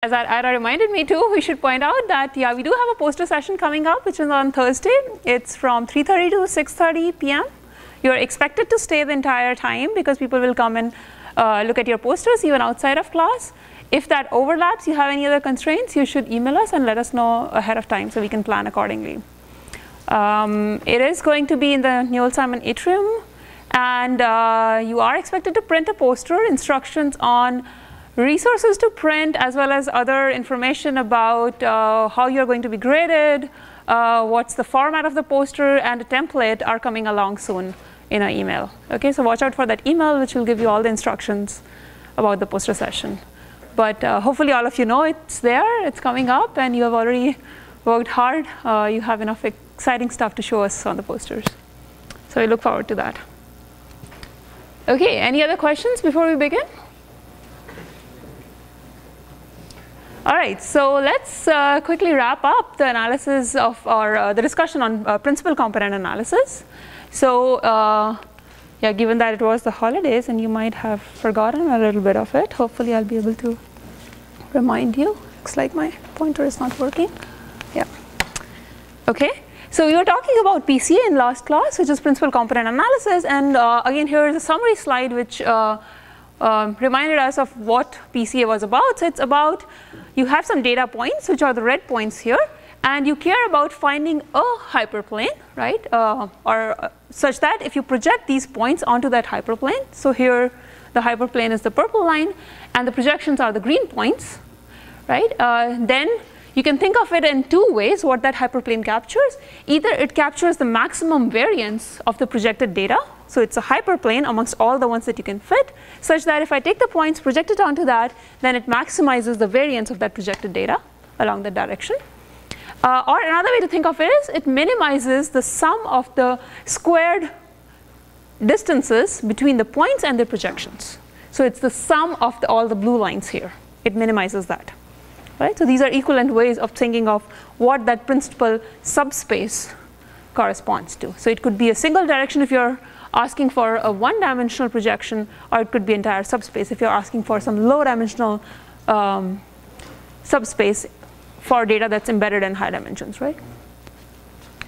As Aarti reminded me too, we should point out that yeah, we do have a poster session coming up, which is on Thursday. It's from 3:30 to 6:30 p.m. You're expected to stay the entire time because people will come and look at your posters even outside of class. If that overlaps, you have any other constraints, you should email us and let us know ahead of time so we can plan accordingly. It is going to be in the Newell Simon Atrium, and you are expected to print a poster, instructions on resources to print, as well as other information about how you're going to be graded, what's the format of the poster, and a template are coming along soon in our email. Okay, so watch out for that email, which will give you all the instructions about the poster session. But hopefully all of you know it's there, it's coming up, and you have already worked hard. You have enough exciting stuff to show us on the posters. So we look forward to that. Okay, any other questions before we begin? All right, so let's quickly wrap up the analysis of our the discussion on principal component analysis. So yeah, given that it was the holidays and you might have forgotten a little bit of it, hopefully I'll be able to remind you. Looks like my pointer is not working. Yeah. Okay, so we were talking about PCA in last class, which is principal component analysis, and again here is a summary slide which reminded us of what PCA was about. So it's about, you have some data points, which are the red points here, and you care about finding a hyperplane, right? Or such that if you project these points onto that hyperplane, so here the hyperplane is the purple line, and the projections are the green points, right? Then you can think of it in two ways, what that hyperplane captures. Either it captures the maximum variance of the projected data, so it's a hyperplane amongst all the ones that you can fit, such that if I take the points projected onto that, then it maximizes the variance of that projected data along that direction. Or another way to think of it is it minimizes the sum of the squared distances between the points and their projections. So it's the sum of all the blue lines here. It minimizes that. Right? So these are equivalent ways of thinking of what that principal subspace corresponds to. So it could be a single direction if you're asking for a one-dimensional projection, or it could be entire subspace if you're asking for some low-dimensional subspace for data that's embedded in high dimensions, right?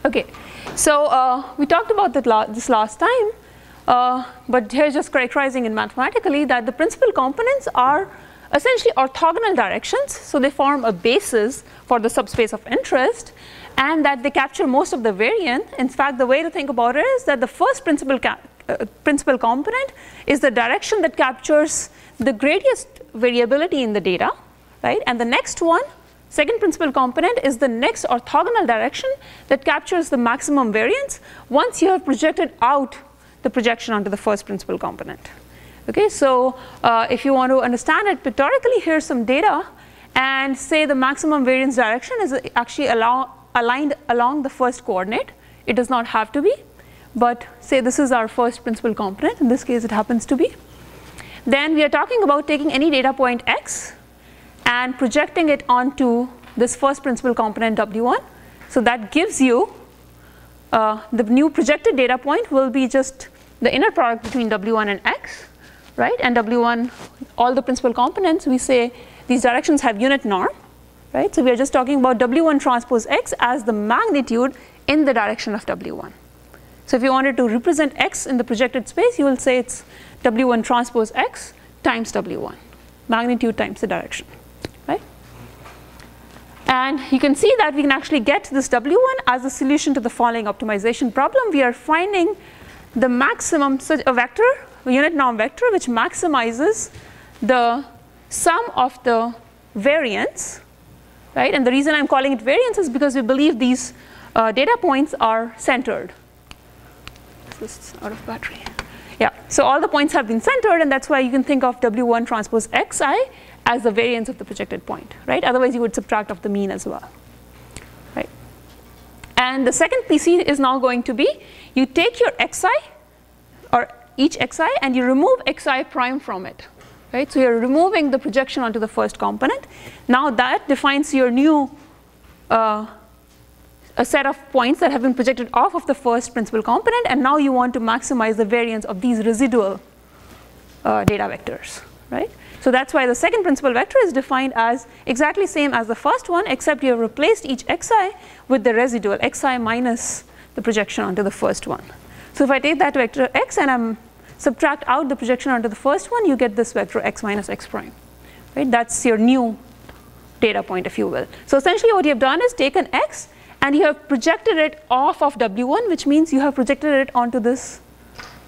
Okay, so we talked about that this last time, but here's just characterizing it mathematically that the principal components are essentially orthogonal directions, so they form a basis for the subspace of interest, and that they capture most of the variance. In fact, the way to think about it is that the first principal component is the direction that captures the greatest variability in the data, right? And the next one, second principal component, is the next orthogonal direction that captures the maximum variance once you have projected out the projection onto the first principal component. Okay, so if you want to understand it pictorially, here's some data, and say the maximum variance direction is actually aligned along the first coordinate. It does not have to be, but say this is our first principal component. In this case, it happens to be. Then we are talking about taking any data point x and projecting it onto this first principal component W1. So that gives you the new projected data point will be just the inner product between W1 and x. Right, and W1, all the principal components, we say these directions have unit norm, right? So we are just talking about W1 transpose x as the magnitude in the direction of W1. So if you wanted to represent x in the projected space, you will say it's W1 transpose x times W1, magnitude times the direction, right? And you can see that we can actually get this W1 as a solution to the following optimization problem. We are finding the maximum, such a vector, a unit norm vector, which maximizes the sum of the variance, right? And the reason I'm calling it variance is because we believe these data points are centered. This is out of battery. Yeah, so all the points have been centered, and that's why you can think of W1 transpose xi as the variance of the projected point, right? Otherwise, you would subtract off the mean as well, right? And the second PC is now going to be, you take your xi, or each xi, and you remove xi prime from it, right? So you're removing the projection onto the first component. Now that defines your new a set of points that have been projected off of the first principal component, and now you want to maximize the variance of these residual data vectors, right? So that's why the second principal vector is defined as exactly same as the first one, except you have replaced each xi with the residual xi minus the projection onto the first one. So if I take that vector x and subtract out the projection onto the first one, you get this vector x minus x prime, right? That's your new data point, if you will. So essentially what you have done is taken x and you have projected it off of W1, which means you have projected it onto this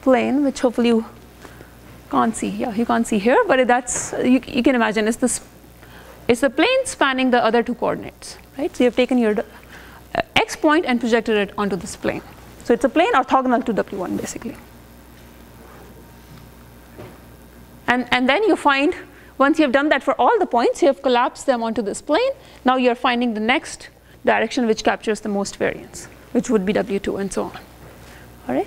plane, which hopefully you can't see. Yeah, you can't see here, but that's, you can imagine it's the plane spanning the other two coordinates, right? So you have taken your x point and projected it onto this plane. So it's a plane orthogonal to W1 basically. And then you find, once you have done that for all the points, you have collapsed them onto this plane. Now you're finding the next direction which captures the most variance, which would be W2 and so on. All right?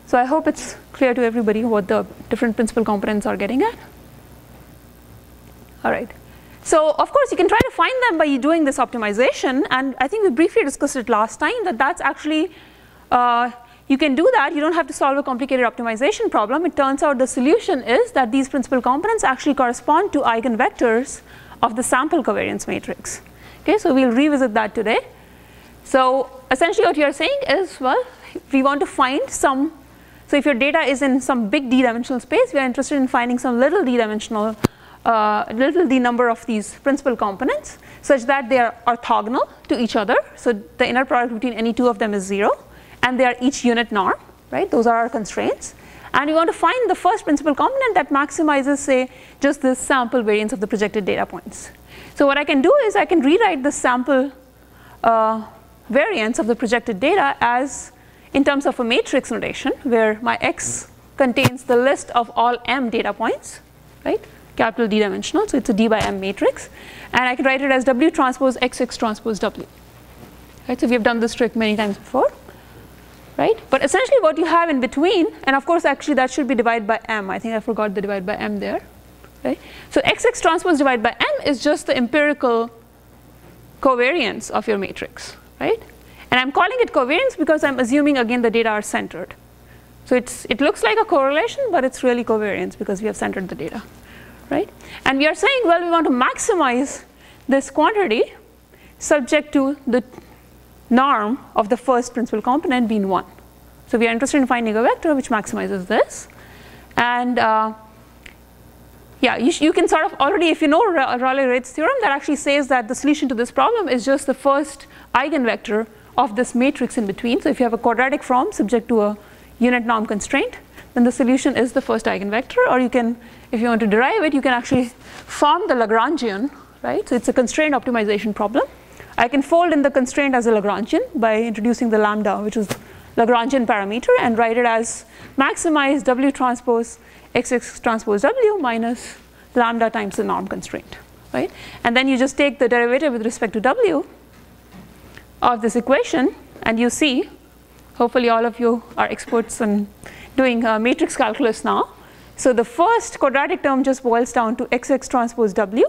So I hope it's clear to everybody what the different principal components are getting at. All right. So of course you can try to find them by doing this optimization, and I think we briefly discussed it last time that that's actually, you can do that. You don't have to solve a complicated optimization problem. It turns out the solution is that these principal components actually correspond to eigenvectors of the sample covariance matrix. Okay, so we'll revisit that today. So essentially what you're saying is, well, we want to find some, so if your data is in some big d-dimensional space, we are interested in finding some little d-dimensional, little d number of these principal components such that they are orthogonal to each other. So the inner product between any two of them is 0. And they are each unit norm, right? Those are our constraints. And we want to find the first principal component that maximizes, say, just this sample variance of the projected data points. So what I can do is I can rewrite the sample variance of the projected data as in terms of a matrix notation, where my x contains the list of all m data points, right? Capital D dimensional, so it's a D by M matrix. And I can write it as W transpose XX transpose W. Right? So we have done this trick many times before. Right? But essentially what you have in between, and of course actually that should be divided by m. I think I forgot the divide by m there. Right? So XX transpose divided by m is just the empirical covariance of your matrix. Right? And I'm calling it covariance because I'm assuming again the data are centered. So it looks like a correlation, but it's really covariance because we have centered the data. Right? And we are saying, well, we want to maximize this quantity subject to the norm of the first principal component being 1. So we are interested in finding a vector which maximizes this. And yeah, you can sort of already, if you know Rayleigh-Rate's theorem, that actually says that the solution to this problem is just the first eigenvector of this matrix in between. So if you have a quadratic form subject to a unit norm constraint, then the solution is the first eigenvector. Or you can, if you want to derive it, you can actually form the Lagrangian, right? So it's a constraint optimization problem. I can fold in the constraint as a Lagrangian by introducing the lambda, which is Lagrangian parameter, and write it as maximize W transpose XX transpose W minus lambda times the norm constraint, right? And then you just take the derivative with respect to W of this equation, and you see, hopefully all of you are experts in doing matrix calculus now. So the first quadratic term just boils down to XX transpose W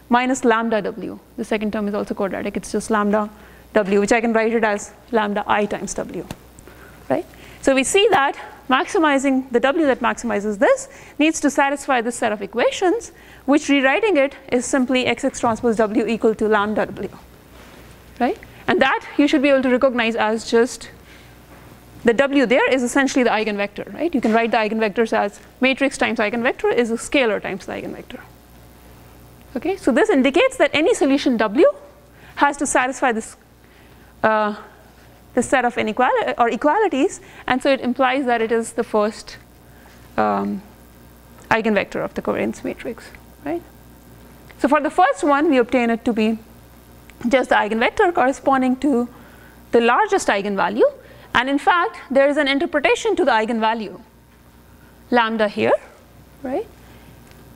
minus lambda W. The second term is also quadratic, it's just lambda W, which I can write it as lambda I times W, right? So we see that maximizing the W that maximizes this needs to satisfy this set of equations, which rewriting it is simply XX transpose W equal to lambda W, right? And that you should be able to recognize as just the W there is essentially the eigenvector, right? You can write the eigenvectors as matrix times eigenvector is a scalar times the eigenvector. Okay, so this indicates that any solution W has to satisfy this, this set of inequality or equalities, and so it implies that it is the first eigenvector of the covariance matrix, right? So for the first one, we obtain it to be just the eigenvector corresponding to the largest eigenvalue, and in fact, there is an interpretation to the eigenvalue, lambda here, right?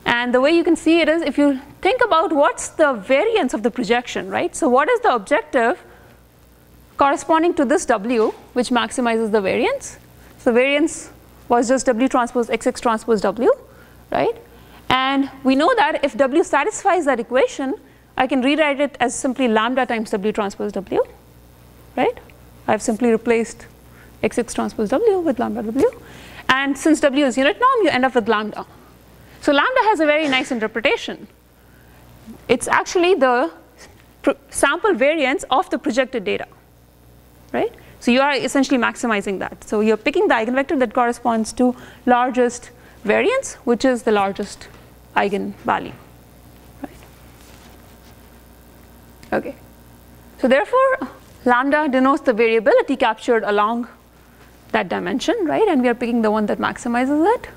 And the way you can see it is if you think about what's the variance of the projection, right? So what is the objective corresponding to this W, which maximizes the variance? So variance was just W transpose XX transpose W, right? And we know that if W satisfies that equation, I can rewrite it as simply lambda times W transpose W, right? I've simply replaced XX transpose W with lambda W. And since W is unit norm, you end up with lambda. So lambda has a very nice interpretation. It's actually the sample variance of the projected data, right? So you are essentially maximizing that. So you're picking the eigenvector that corresponds to largest variance, which is the largest eigenvalue, right? Okay. So therefore, lambda denotes the variability captured along that dimension, right? And we are picking the one that maximizes it.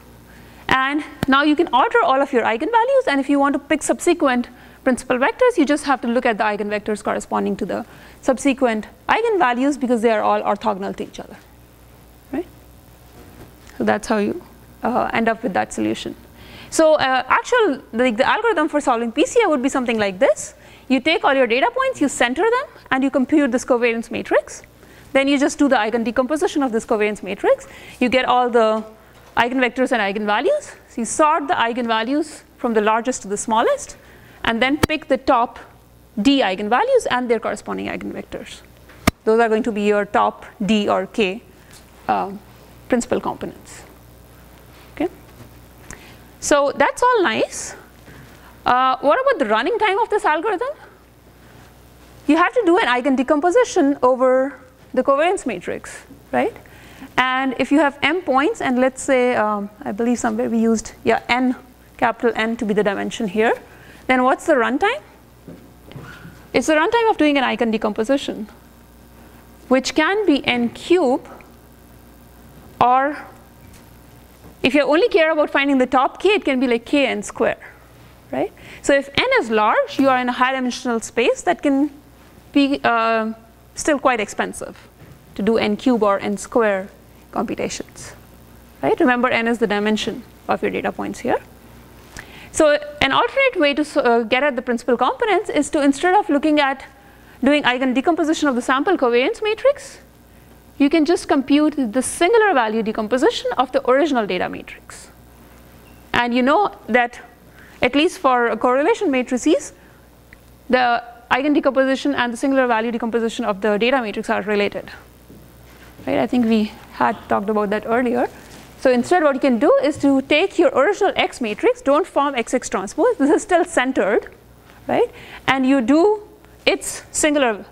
And now you can order all of your eigenvalues, and if you want to pick subsequent principal vectors, you just have to look at the eigenvectors corresponding to the subsequent eigenvalues because they are all orthogonal to each other, right? So that's how you end up with that solution. So the algorithm for solving PCI would be something like this. You take all your data points, you center them, and you compute this covariance matrix. Then you just do the eigen decomposition of this covariance matrix. You get all the eigenvectors and eigenvalues. So you sort the eigenvalues from the largest to the smallest, and then pick the top d eigenvalues and their corresponding eigenvectors. Those are going to be your top d or k principal components. Okay. So that's all nice. What about the running time of this algorithm? You have to do an eigen decomposition over the covariance matrix, right? And if you have m points, and let's say I believe somewhere we used n, capital N to be the dimension here, then what's the runtime? It's the runtime of doing an eigen decomposition, which can be n cube, or if you only care about finding the top k, it can be like kn square, right? So if n is large, you are in a high dimensional space that can be still quite expensive to do n cube or n square computations, right? Remember, n is the dimension of your data points here. So an alternate way to get at the principal components is to, instead of looking at doing eigen decomposition of the sample covariance matrix, you can just compute the singular value decomposition of the original data matrix. And you know that at least for correlation matrices, the eigen decomposition and the singular value decomposition of the data matrix are related, right? I think we had talked about that earlier. So instead, what you can do is to take your original X matrix, don't form XX transpose, this is still centered, right? And you do its singular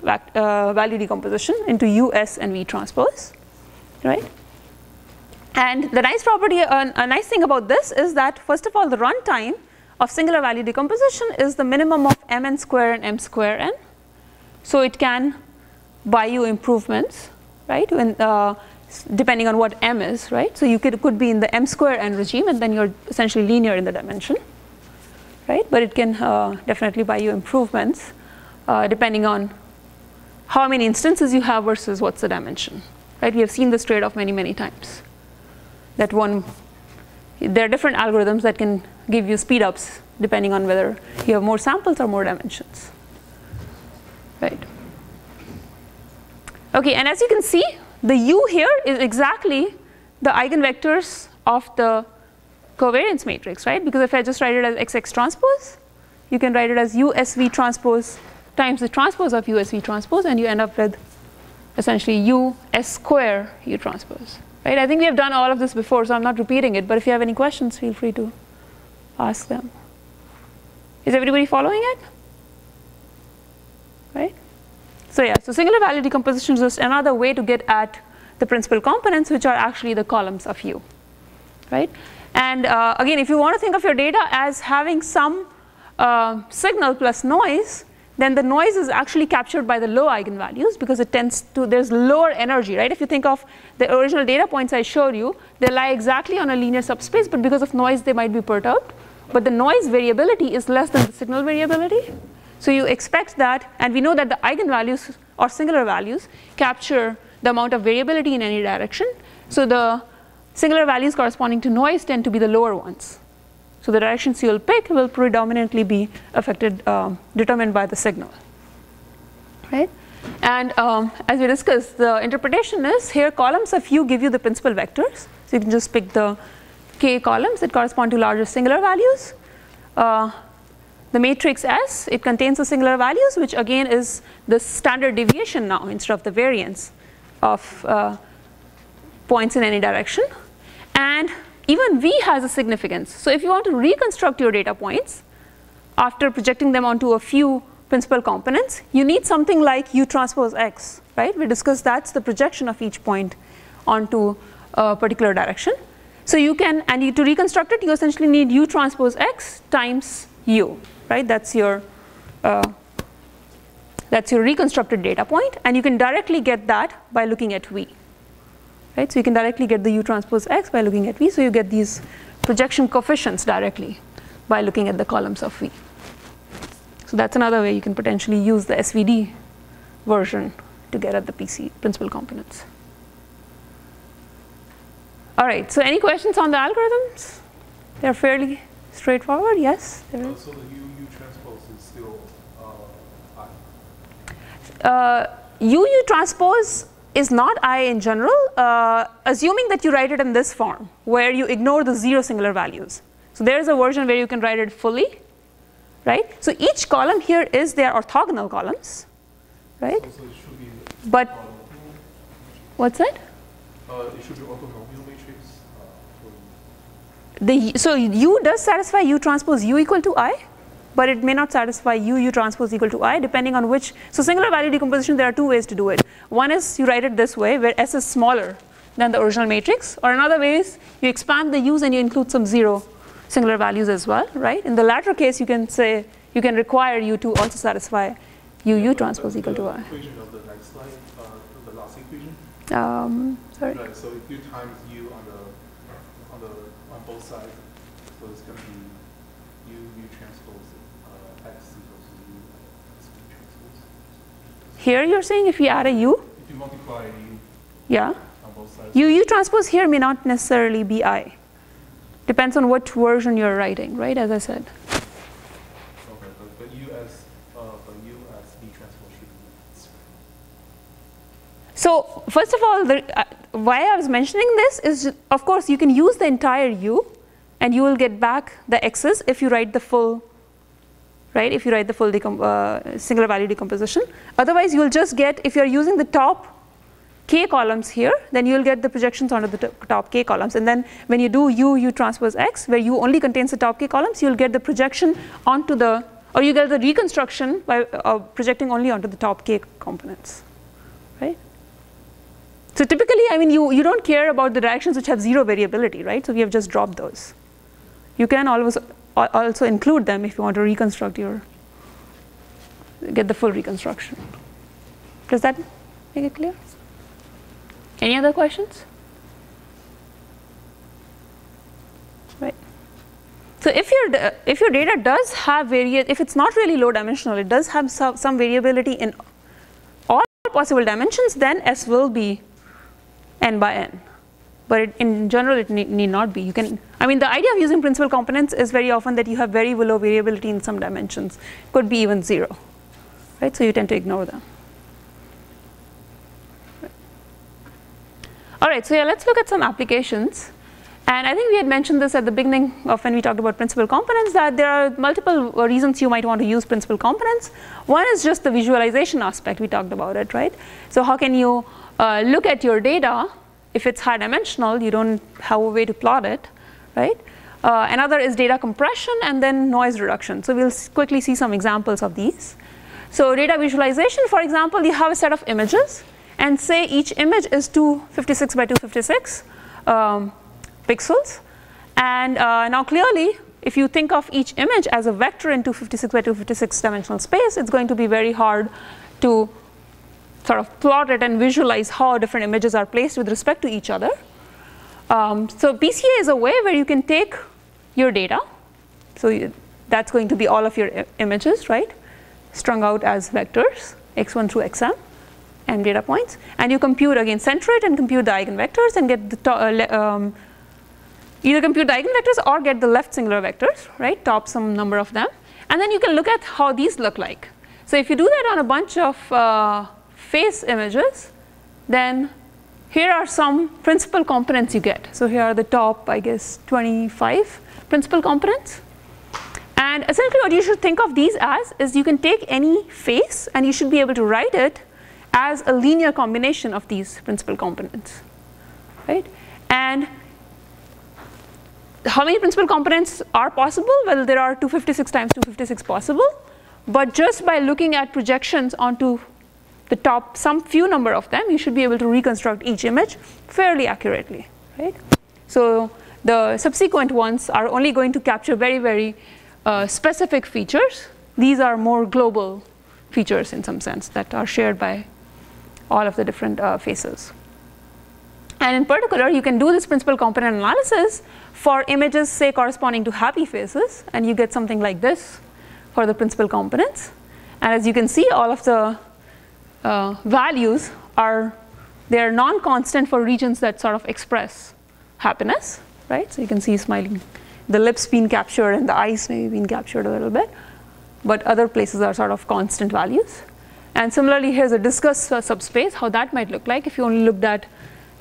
value decomposition into U, S, and V transpose, right? And the nice property, a nice thing about this is that, first of all, the runtime of singular value decomposition is the minimum of mn square and m square n. So it can buy you improvements, right? When depending on what m is, right? So you could be in the m square n regime, and then you're essentially linear in the dimension, right? But it can definitely buy you improvements depending on how many instances you have versus what's the dimension, right? We have seen this trade-off many, many times. That there are different algorithms that can give you speed ups depending on whether you have more samples or more dimensions, right? Okay, and as you can see, the U here is exactly the eigenvectors of the covariance matrix, right? Because if I just write it as XX transpose, you can write it as USV transpose times the transpose of USV transpose, and you end up with essentially US square U transpose, right? I think we have done all of this before, so I'm not repeating it, but if you have any questions, feel free to ask them. Is everybody following it? Right? So yeah, so singular value decomposition is just another way to get at the principal components, which are actually the columns of U, right? And again, if you want to think of your data as having some signal plus noise, then the noise is actually captured by the low eigenvalues because it tends to, there's lower energy, right? If you think of the original data points I showed you, they lie exactly on a linear subspace, but because of noise, they might be perturbed. But the noise variability is less than the signal variability. So you expect that, and we know that the eigenvalues or singular values capture the amount of variability in any direction. So the singular values corresponding to noise tend to be the lower ones. So the directions you will pick will predominantly be affected, determined by the signal, right? And as we discussed, the interpretation is here columns of U give you the principal vectors. So you can just pick the k columns that correspond to largest singular values. The matrix S, it contains the singular values, which again is the standard deviation now instead of the variance of points in any direction. And even V has a significance. So if you want to reconstruct your data points after projecting them onto a few principal components, you need something like U transpose X, right? We discussed that's the projection of each point onto a particular direction. So you can, and to reconstruct it, you essentially need U transpose X times U, right? That's your reconstructed data point, and you can directly get that by looking at V, right? So you can directly get the U transpose X by looking at V, so you get these projection coefficients directly by looking at the columns of V. So that's another way you can potentially use the SVD version to get at the PC principal components. All right, so any questions on the algorithms? They're fairly straightforward, yes? There is. So the U transpose is still I? U transpose is not I in general, assuming that you write it in this form, where you ignore the 0 singular values. So there is a version where you can write it fully, right? So each column here is their orthogonal columns, right? So it should be but what's that? It should be orthonomial matrix. So U does satisfy U transpose U equal to I, but it may not satisfy U transpose equal to I depending on which. So singular value decomposition, there are two ways to do it. One is you write it this way, where S is smaller than the original matrix, or another way is you expand the U's and you include some 0 singular values as well, right? In the latter case, you can say, you can require U to also satisfy U transpose equal to I. Equation of the next slide, the last equation. Sorry. Right, so if you times U on both sides, so it's going to be U transpose X equals to U transpose. Here you're saying if you add a U? If you multiply U yeah. on both sides. U transpose here may not necessarily be I. Depends on what version you're writing, right, as I said. Okay, but U as V transpose should be. So first of all, why I was mentioning this is, of course, you can use the entire U, and you will get back the X's if you write the full, right? If you write the full singular value decomposition. Otherwise, you will just get, if you're using the top K columns here, then you will get the projections onto the top K columns. And then when you do U transpose X, where U only contains the top K columns, you'll get the projection onto the, or you get the reconstruction by projecting only onto the top K components, right? So typically, I mean, you don't care about the directions which have 0 variability, right? So we have just dropped those. You can always also include them if you want to reconstruct get the full reconstruction. Does that make it clear? Any other questions? Right. So if your data does have if it's not really low dimensional, it does have some variability in all possible dimensions, then S will be n by n. But in general, it need not be. You can, I mean, the idea of using principal components is very often that you have very low variability in some dimensions. Could be even 0, right? So you tend to ignore them. All right, so yeah, let's look at some applications. And I think we had mentioned this at the beginning of when we talked about principal components, that there are multiple reasons you might want to use principal components. One is just the visualization aspect. We talked about it, right? So how can you look at your data? If it's high dimensional, you don't have a way to plot it, right? Another is data compression and then noise reduction. So we'll quickly see some examples of these. So data visualization, for example, you have a set of images, and say each image is 256 by 256 pixels. And now clearly, if you think of each image as a vector in 256 by 256 dimensional space, it's going to be very hard to sort of plot it and visualize how different images are placed with respect to each other. So PCA is a way where you can take your data. So that's going to be all of your images, right? Strung out as vectors, x1 through xm. And data points, and you compute again, centroid and compute the eigenvectors and get the either compute the eigenvectors or get the left singular vectors, right? Top some number of them, and then you can look at how these look like. So if you do that on a bunch of face images, then here are some principal components you get. So here are the top, I guess, 25 principal components. And essentially, what you should think of these as is you can take any face and you should be able to write it as a linear combination of these principal components, right? And how many principal components are possible? Well, there are 256 times 256 possible, but just by looking at projections onto the top, some few number of them, you should be able to reconstruct each image fairly accurately, right? So the subsequent ones are only going to capture very, very specific features. These are more global features in some sense that are shared by all of the different faces. And in particular, you can do this principal component analysis for images, say, corresponding to happy faces, and you get something like this for the principal components. And as you can see, all of the values are non-constant for regions that sort of express happiness, right? So you can see smiling, the lips being captured and the eyes maybe being captured a little bit, but other places are sort of constant values. And similarly, here's a discuss subspace, how that might look like if you only looked at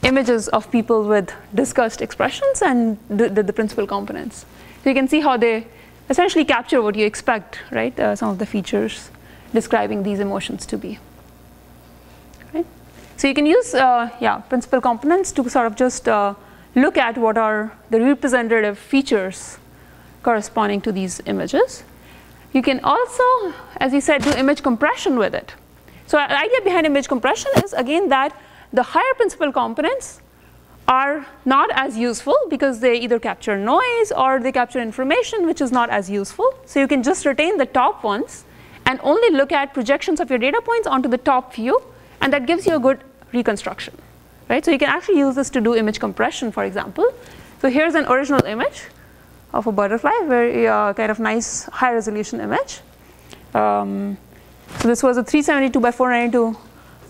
images of people with discussed expressions and the principal components. So you can see how they essentially capture what you expect, right? Some of the features describing these emotions to be. Right? So you can use principal components to sort of just look at what are the representative features corresponding to these images. You can also, as we said, do image compression with it. So the idea behind image compression is, again, that the higher principal components are not as useful because they either capture noise or they capture information which is not as useful. So you can just retain the top ones and only look at projections of your data points onto the top few, and that gives you a good reconstruction, right? So you can actually use this to do image compression, for example. So here's an original image of a butterfly, very kind of nice high resolution image. So this was a 372 by 492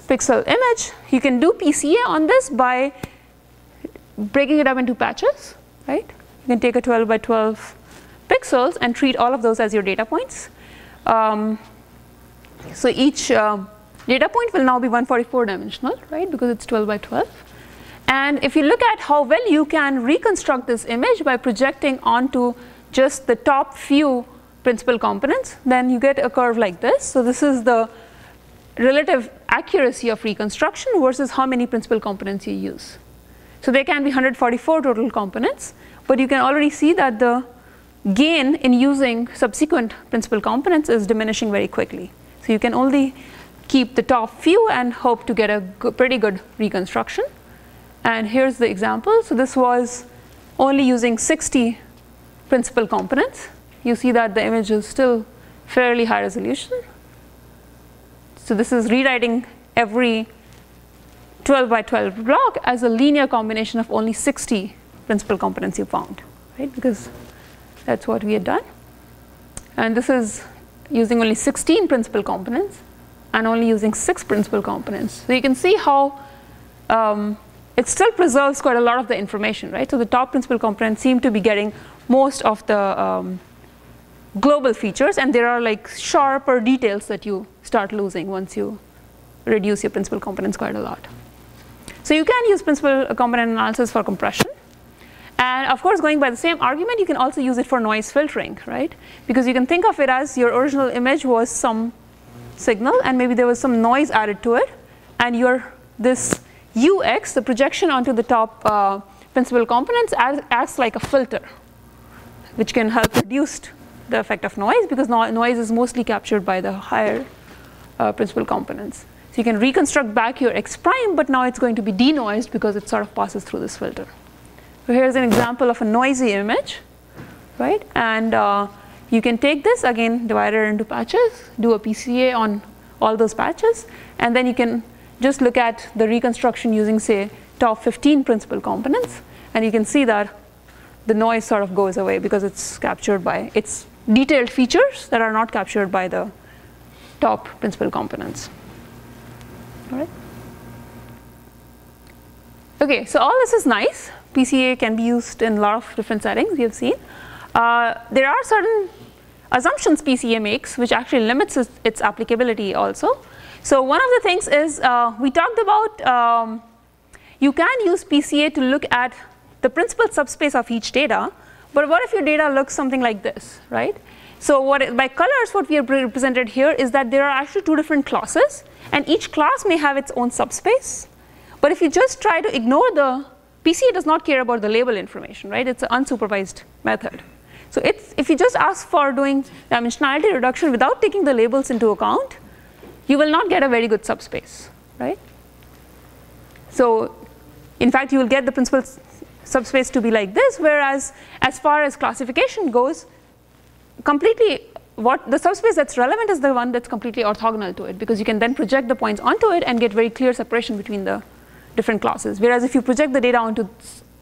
pixel image. You can do PCA on this by breaking it up into patches, right? You can take a 12 by 12 pixels and treat all of those as your data points. So each data point will now be 144 dimensional, right? Because it's 12 by 12. And if you look at how well you can reconstruct this image by projecting onto just the top few principal components, then you get a curve like this. So this is the relative accuracy of reconstruction versus how many principal components you use. So there can be 144 total components, but you can already see that the gain in using subsequent principal components is diminishing very quickly. So you can only keep the top few and hope to get a pretty good reconstruction. And here's the example. So this was only using 60 principal components. You see that the image is still fairly high resolution. So this is rewriting every 12 by 12 block as a linear combination of only 60 principal components you found, right? Because that's what we had done. And this is using only 16 principal components and only using 6 principal components. So you can see how it still preserves quite a lot of the information, right? So the top principal components seem to be getting most of the global features, and there are like sharper details that you start losing once you reduce your principal components quite a lot. So you can use principal component analysis for compression. And of course, going by the same argument, you can also use it for noise filtering, right? Because you can think of it as your original image was some signal, and maybe there was some noise added to it, and this UX, the projection onto the top principal components, acts like a filter, which can help reduce the effect of noise, because noise is mostly captured by the higher principal components. So you can reconstruct back your X prime, but now it's going to be denoised because it sort of passes through this filter. So here's an example of a noisy image, right? And you can take this, again, divide it into patches, do a PCA on all those patches, and then you can just look at the reconstruction using, say, top 15 principal components, and you can see that the noise sort of goes away because it's captured by its detailed features that are not captured by the top principal components. All right. Okay, so all this is nice. PCA can be used in a lot of different settings, we have seen. There are certain assumptions PCA makes which actually limits its applicability also. So one of the things is we talked about you can use PCA to look at the principal subspace of each data, but what if your data looks something like this, right? So by colors, what we have represented here is that there are actually 2 different classes, and each class may have its own subspace. But if you just try to ignore the PCA does not care about the label information, right? It's an unsupervised method. So if you just ask for doing dimensionality reduction without taking the labels into account, you will not get a very good subspace, right? So in fact, you will get the principal subspace to be like this, whereas as far as classification goes, completely what the subspace that's relevant is the one that's completely orthogonal to it, because you can then project the points onto it and get very clear separation between the different classes. Whereas if you project the data onto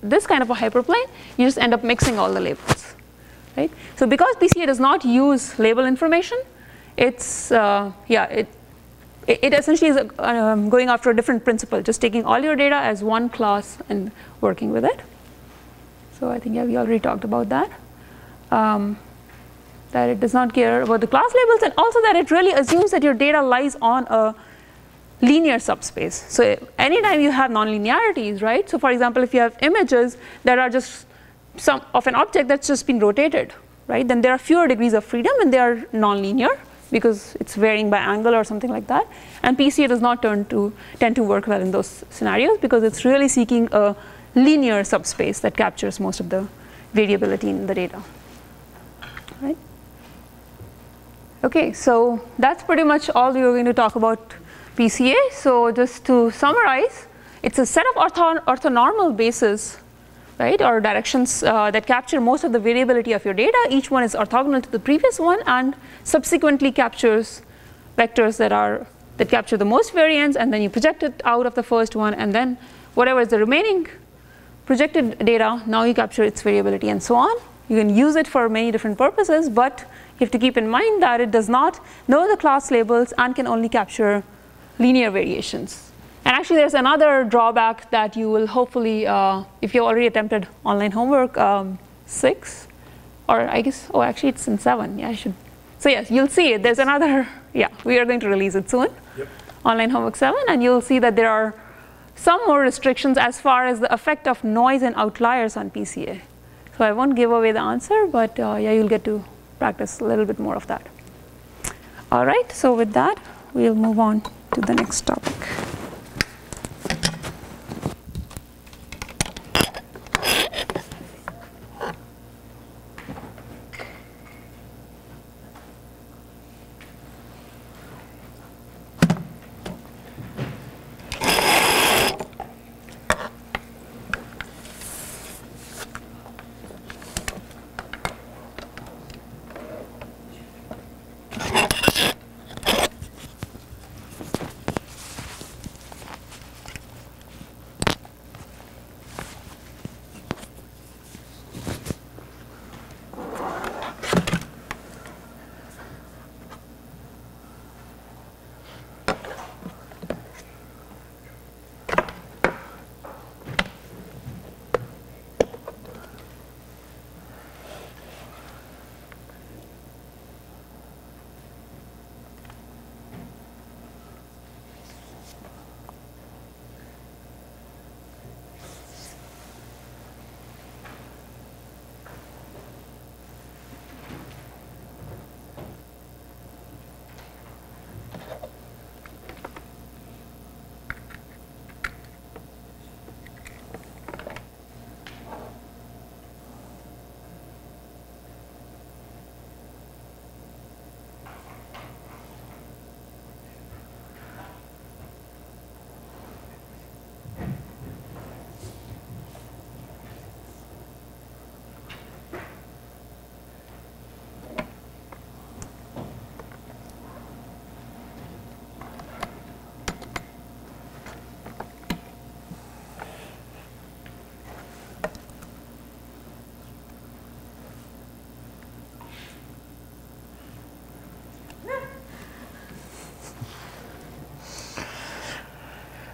this kind of a hyperplane, you just end up mixing all the labels, right? So because PCA does not use label information, it's it essentially is going after a different principle, just taking all your data as one class and working with it. So I think we already talked about that. That it does not care about the class labels, and also that it really assumes that your data lies on a linear subspace. So anytime you have nonlinearities, right? So for example, if you have images that are just some of an object that's just been rotated, right? Then there are fewer degrees of freedom and they are nonlinear because it's varying by angle or something like that. And PCA does not tend to work well in those scenarios because it's really seeking a linear subspace that captures most of the variability in the data, right? Okay, so that's pretty much all we are going to talk about PCA. So just to summarize, it's a set of orthonormal bases, right, or directions that capture most of the variability of your data. Each one is orthogonal to the previous one and subsequently captures vectors that capture the most variance, and then you project it out of the first one, and then whatever is the remaining projected data, now you capture its variability and so on. You can use it for many different purposes, but you have to keep in mind that it does not know the class labels and can only capture linear variations. And actually there's another drawback that you will hopefully, if you already attempted online homework 6, or I guess, oh actually it's in 7, yeah I should. So yes, you'll see it, there's another, yeah, we are going to release it soon, yep. Online homework 7, and you'll see that there are some more restrictions as far as the effect of noise and outliers on PCA. So I won't give away the answer, but yeah, you'll get to practice a little bit more of that. All right, so with that, we'll move on to the next topic.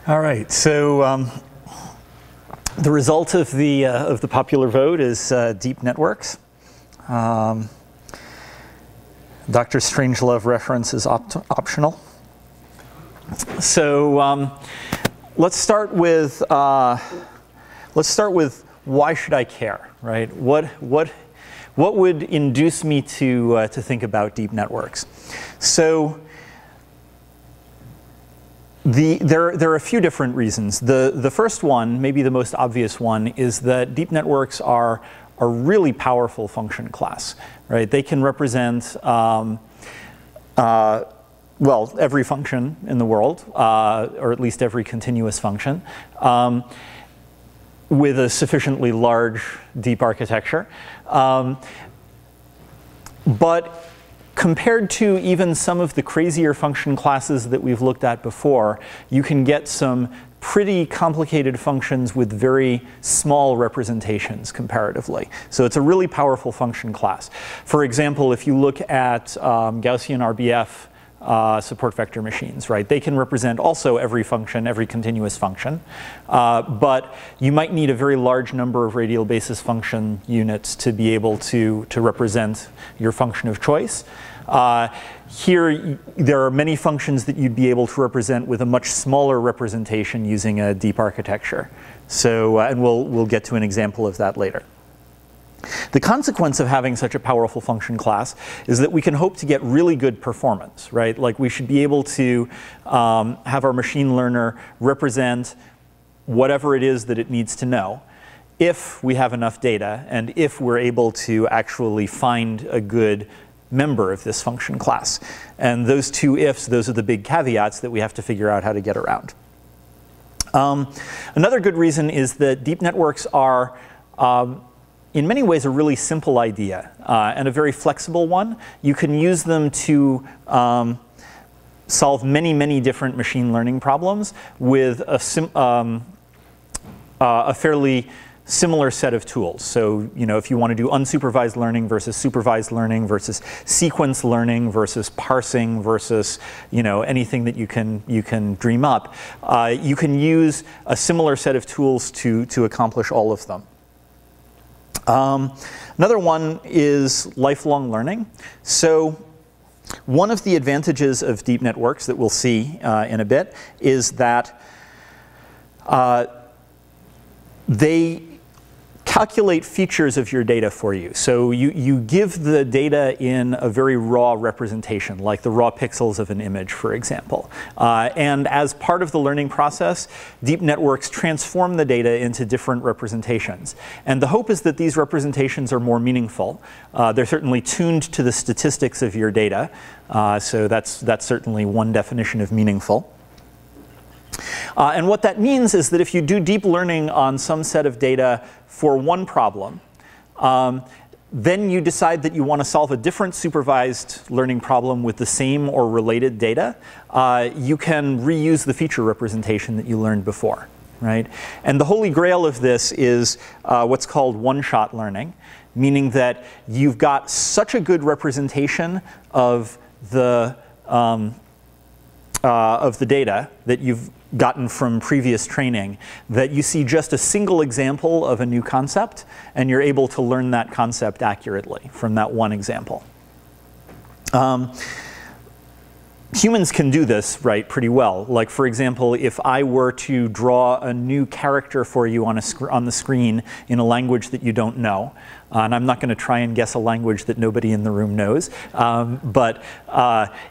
All right, so the result of the popular vote is deep networks. Dr. Strangelove reference is optional. So let's start with why should I care, right? What would induce me to think about deep networks? So There are a few different reasons. The first one, maybe the most obvious one, is that deep networks are a really powerful function class, right? They can represent, well, every function in the world, or at least every continuous function, with a sufficiently large, deep architecture. But compared to even some of the crazier function classes that we've looked at before, you can get some pretty complicated functions with very small representations comparatively. So it's a really powerful function class. For example, if you look at Gaussian RBF support vector machines, right? They can represent also every function, every continuous function. But you might need a very large number of radial basis function units to be able to represent your function of choice. Here, there are many functions that you'd be able to represent with a much smaller representation using a deep architecture. So, and we'll get to an example of that later. The consequence of having such a powerful function class is that we can hope to get really good performance, right? Like we should be able to have our machine learner represent whatever it is that it needs to know if we have enough data and if we're able to actually find a good member of this function class. And those two ifs, those are the big caveats that we have to figure out how to get around. Another good reason is that deep networks are in many ways a really simple idea and a very flexible one. You can use them to solve many, many different machine learning problems with a fairly similar set of tools. So, you know, if you want to do unsupervised learning versus supervised learning versus sequence learning versus parsing versus, you know, anything that you can dream up, you can use a similar set of tools to accomplish all of them. Another one is lifelong learning. So one of the advantages of deep networks that we'll see in a bit is that they calculate features of your data for you. So you give the data in a very raw representation, like the raw pixels of an image, for example. And as part of the learning process, deep networks transform the data into different representations. And the hope is that these representations are more meaningful. They're certainly tuned to the statistics of your data. So that's certainly one definition of meaningful. And what that means is that if you do deep learning on some set of data for one problem, then you decide that you want to solve a different supervised learning problem with the same or related data, you can reuse the feature representation that you learned before, right? And the holy grail of this is what's called one-shot learning, meaning that you've got such a good representation of the data that you've gotten from previous training that you see just a single example of a new concept and you're able to learn that concept accurately from that one example. Humans can do this, right, pretty well. Like, for example, if I were to draw a new character for you on the screen in a language that you don't know, and I'm not going to try and guess a language that nobody in the room knows, but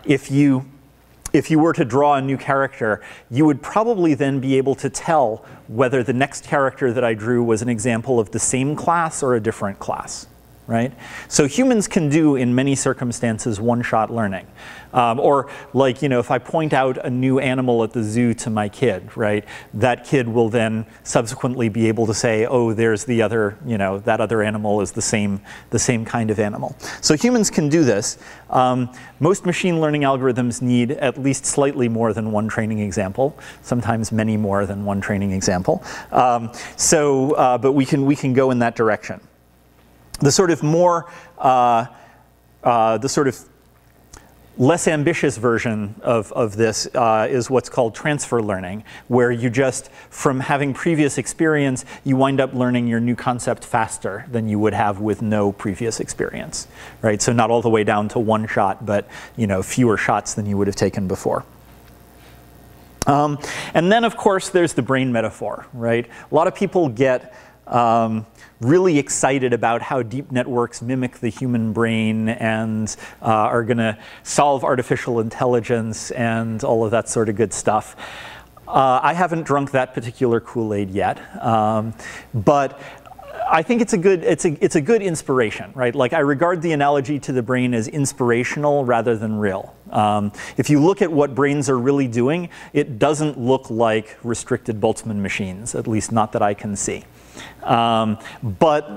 if you were to draw a new character, you would probably then be able to tell whether the next character that I drew was an example of the same class or a different class, right? So humans can do, in many circumstances, one-shot learning. Or like, you know, if I point out a new animal at the zoo to my kid, right, that kid will then subsequently be able to say, oh, there's the other, you know, that other animal is the same kind of animal. So humans can do this. Most machine learning algorithms need at least slightly more than one training example, sometimes many more than one training example. But we can go in that direction. The sort of more, the sort of less ambitious version of this is what's called transfer learning, where you just, from having previous experience, you wind up learning your new concept faster than you would have with no previous experience, right? So not all the way down to one shot, but, you know, fewer shots than you would have taken before. And then, of course, there's the brain metaphor, right? A lot of people get really excited about how deep networks mimic the human brain and are going to solve artificial intelligence and all of that sort of good stuff. I haven't drunk that particular Kool-Aid yet, but I think it's a good inspiration, right? Like, I regard the analogy to the brain as inspirational rather than real. If you look at what brains are really doing, it doesn't look like restricted Boltzmann machines, at least not that I can see. But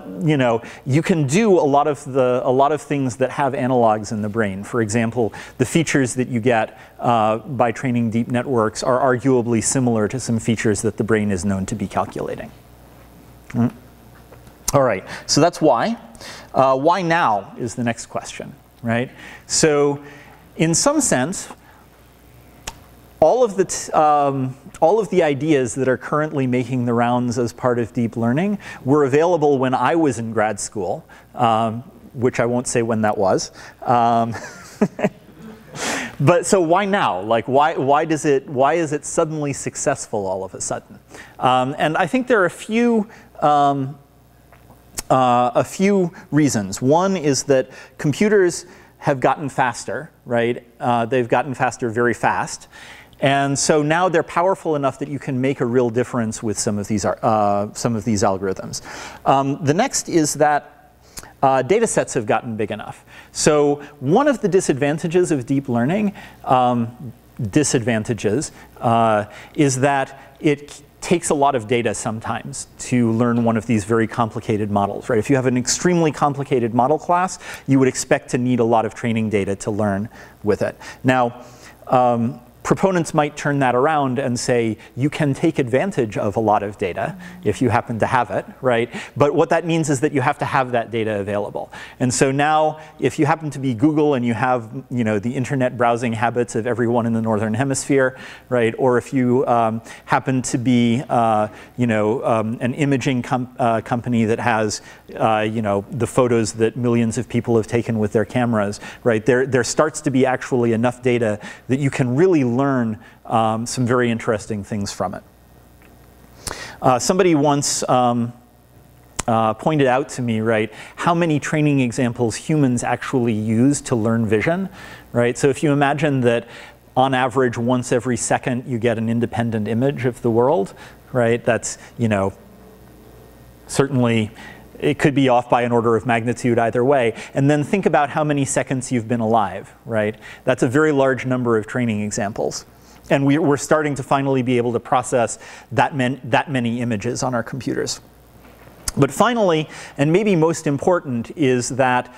you can do a lot of things that have analogs in the brain. For example, the features that you get by training deep networks are arguably similar to some features that the brain is known to be calculating. All right, so that's why. Why now is the next question, right? So, in some sense, all of the ideas that are currently making the rounds as part of deep learning were available when I was in grad school, which I won't say when that was. But so why now? Like, why is it suddenly successful all of a sudden? And I think there are a few reasons. One is that computers have gotten faster, right? They've gotten faster very fast. And so now they're powerful enough that you can make a real difference with some of these algorithms. The next is that data sets have gotten big enough. So one of the disadvantages of deep learning, is that it takes a lot of data sometimes to learn one of these very complicated models, right? If you have an extremely complicated model class, you would expect to need a lot of training data to learn with it. Now, proponents might turn that around and say, you can take advantage of a lot of data if you happen to have it, right? But what that means is that you have to have that data available. And so now, if you happen to be Google and you have the internet browsing habits of everyone in the Northern Hemisphere, right? Or if you happen to be an imaging company that has the photos that millions of people have taken with their cameras, right? There starts to be actually enough data that you can really learn some very interesting things from it. Somebody once pointed out to me, right, how many training examples humans actually use to learn vision, right? So if you imagine that on average once every second you get an independent image of the world, right? That's, certainly it could be off by an order of magnitude either way. And then think about how many seconds you've been alive, right? That's a very large number of training examples. And we're starting to finally be able to process that many images on our computers. But finally, and maybe most important, is that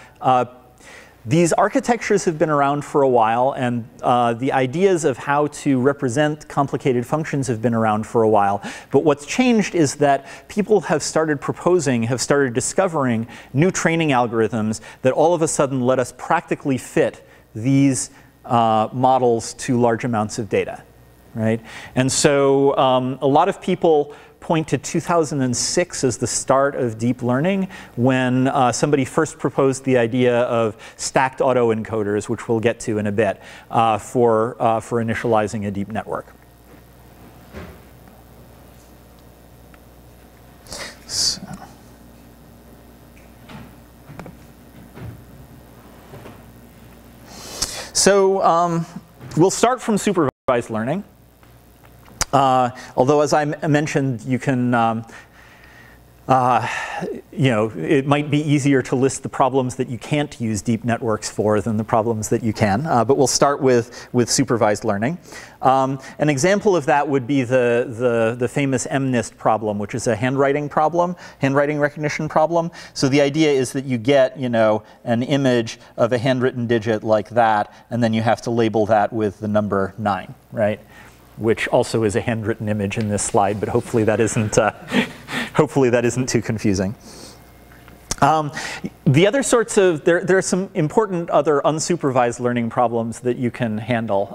these architectures have been around for a while, and the ideas of how to represent complicated functions have been around for a while. But what's changed is that people have started discovering new training algorithms that all of a sudden let us practically fit these models to large amounts of data, right? And so a lot of people point to 2006 as the start of deep learning, when somebody first proposed the idea of stacked autoencoders, which we'll get to in a bit, for initializing a deep network. So we'll start from supervised learning. Although, as I mentioned, you can, it might be easier to list the problems that you can't use deep networks for than the problems that you can. But we'll start with supervised learning. An example of that would be the famous MNIST problem, which is a handwriting recognition problem. So the idea is that you get, an image of a handwritten digit like that, and then you have to label that with the number 9, right? Which also is a handwritten image in this slide, but hopefully that isn't too confusing. The other sorts of, there are some important other unsupervised learning problems that you can handle.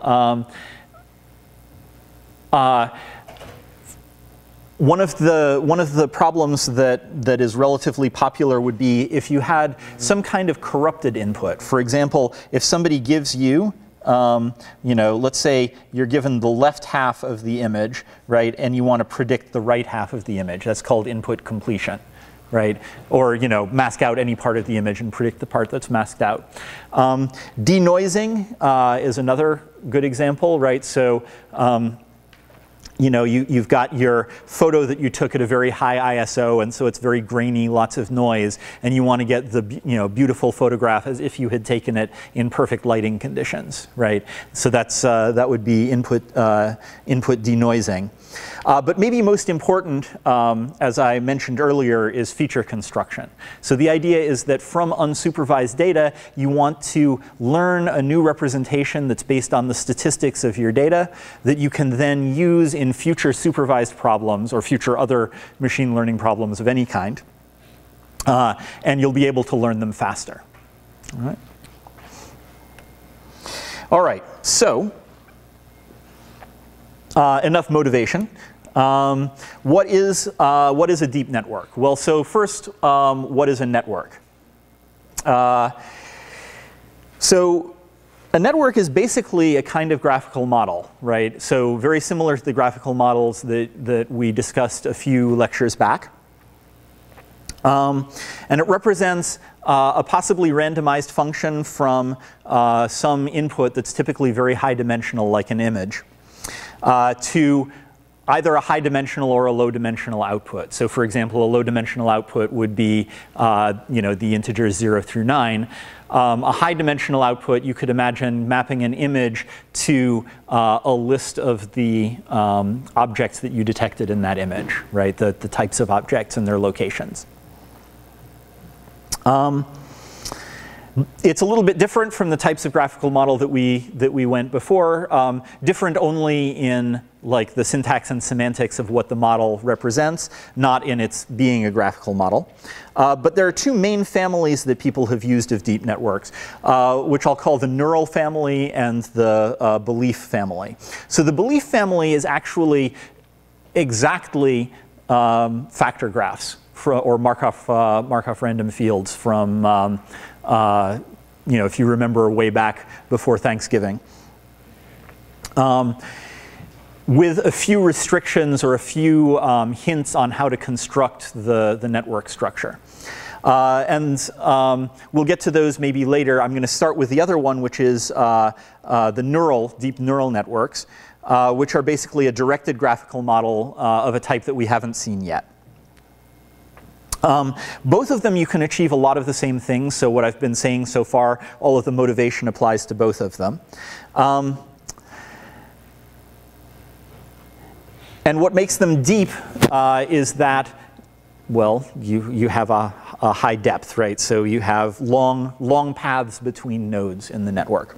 One of the problems that is relatively popular would be if you had some kind of corrupted input. For example, if somebody gives you let's say you're given the left half of the image, right, and you want to predict the right half of the image. That's called input completion, right? Or, mask out any part of the image and predict the part that's masked out. Denoising is another good example, right? So, you've got your photo that you took at a very high ISO, and so it's very grainy, lots of noise, and you want to get the beautiful photograph as if you had taken it in perfect lighting conditions, right? So that would be input denoising. But maybe most important, as I mentioned earlier, is feature construction. So the idea is that from unsupervised data, you want to learn a new representation that's based on the statistics of your data that you can then use in future supervised problems or future other machine learning problems of any kind. And you'll be able to learn them faster. All right, so enough motivation. What is a deep network? Well, so first, what is a network? So a network is basically a kind of graphical model, right? So very similar to the graphical models that we discussed a few lectures back. And it represents a possibly randomized function from some input that's typically very high dimensional, like an image, to either a high dimensional or a low dimensional output. So for example, a low dimensional output would be the integers 0 through 9. A high dimensional output, you could imagine mapping an image to a list of the objects that you detected in that image, right? The types of objects and their locations. It's a little bit different from the types of graphical model that we went before. Different only in like the syntax and semantics of what the model represents, not in its being a graphical model. But there are two main families that people have used of deep networks, which I'll call the neural family and the belief family. So the belief family is actually exactly factor graphs or Markov random fields from if you remember way back before Thanksgiving. With a few restrictions or a few hints on how to construct the network structure. And we'll get to those maybe later. I'm going to start with the other one, which is the deep neural networks, which are basically a directed graphical model of a type that we haven't seen yet. Both of them you can achieve a lot of the same things. So what I've been saying so far, all of the motivation applies to both of them. And what makes them deep is that, well, you have a high depth, right? So you have long paths between nodes in the network.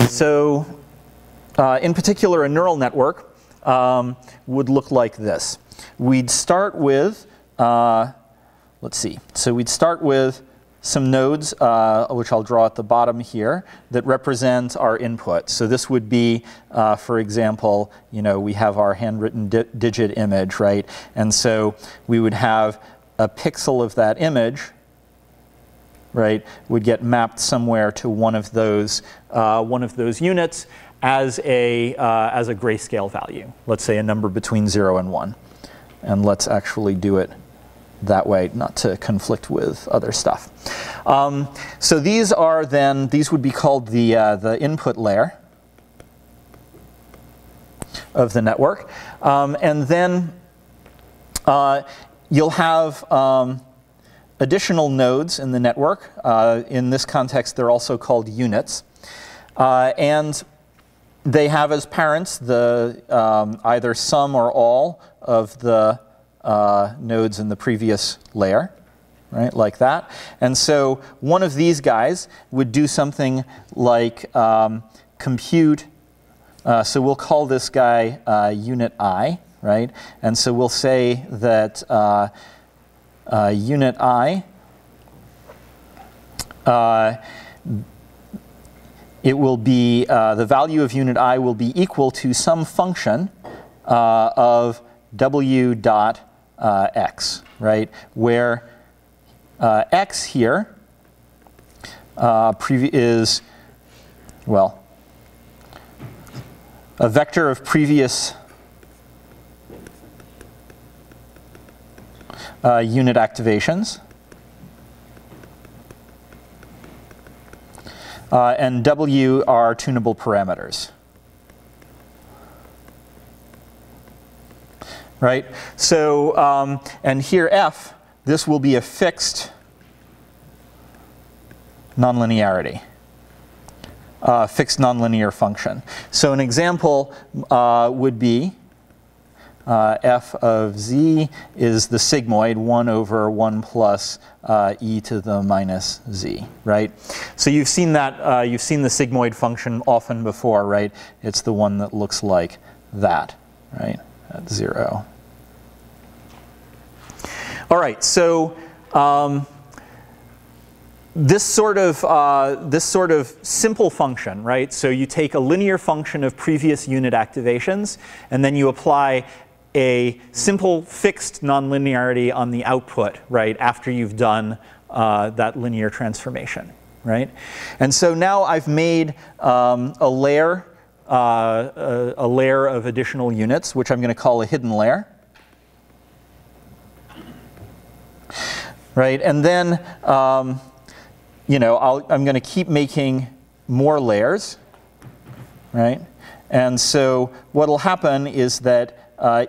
So in particular, a neural network would look like this. We'd start with, let's see. So we'd start with some nodes, which I'll draw at the bottom here, that represent our input. So this would be, for example, we have our handwritten digit image, right? And so we would have a pixel of that image, right, would get mapped somewhere to one of those units as a grayscale value. Let's say a number between 0 and 1. And let's actually do it that way, not to conflict with other stuff. So these would be called the input layer of the network. And then you'll have additional nodes in the network. In this context, they're also called units. And they have as parents the either some or all of the nodes in the previous layer, right, like that. And so one of these guys would do something like compute. So we'll call this guy unit I, right? And so we'll say that unit I, it will be, the value of unit I will be equal to some function of w dot x, right? Where x here is, well, a vector of previous unit activations. And W are tunable parameters. Right? So, and here F, this will be a fixed nonlinearity, fixed nonlinear function. So an example would be f of z is the sigmoid 1 over 1 plus e to the minus z, right? So you've seen that, you've seen the sigmoid function often before, right? It's the one that looks like that, right, at 0. All right, so this sort of simple function, right? So you take a linear function of previous unit activations, and then you apply a simple fixed nonlinearity on the output, right, after you've done that linear transformation, right? And so now I've made a layer of additional units, which I'm going to call a hidden layer, right? And then you know, I'm going to keep making more layers, right? And so what will happen is that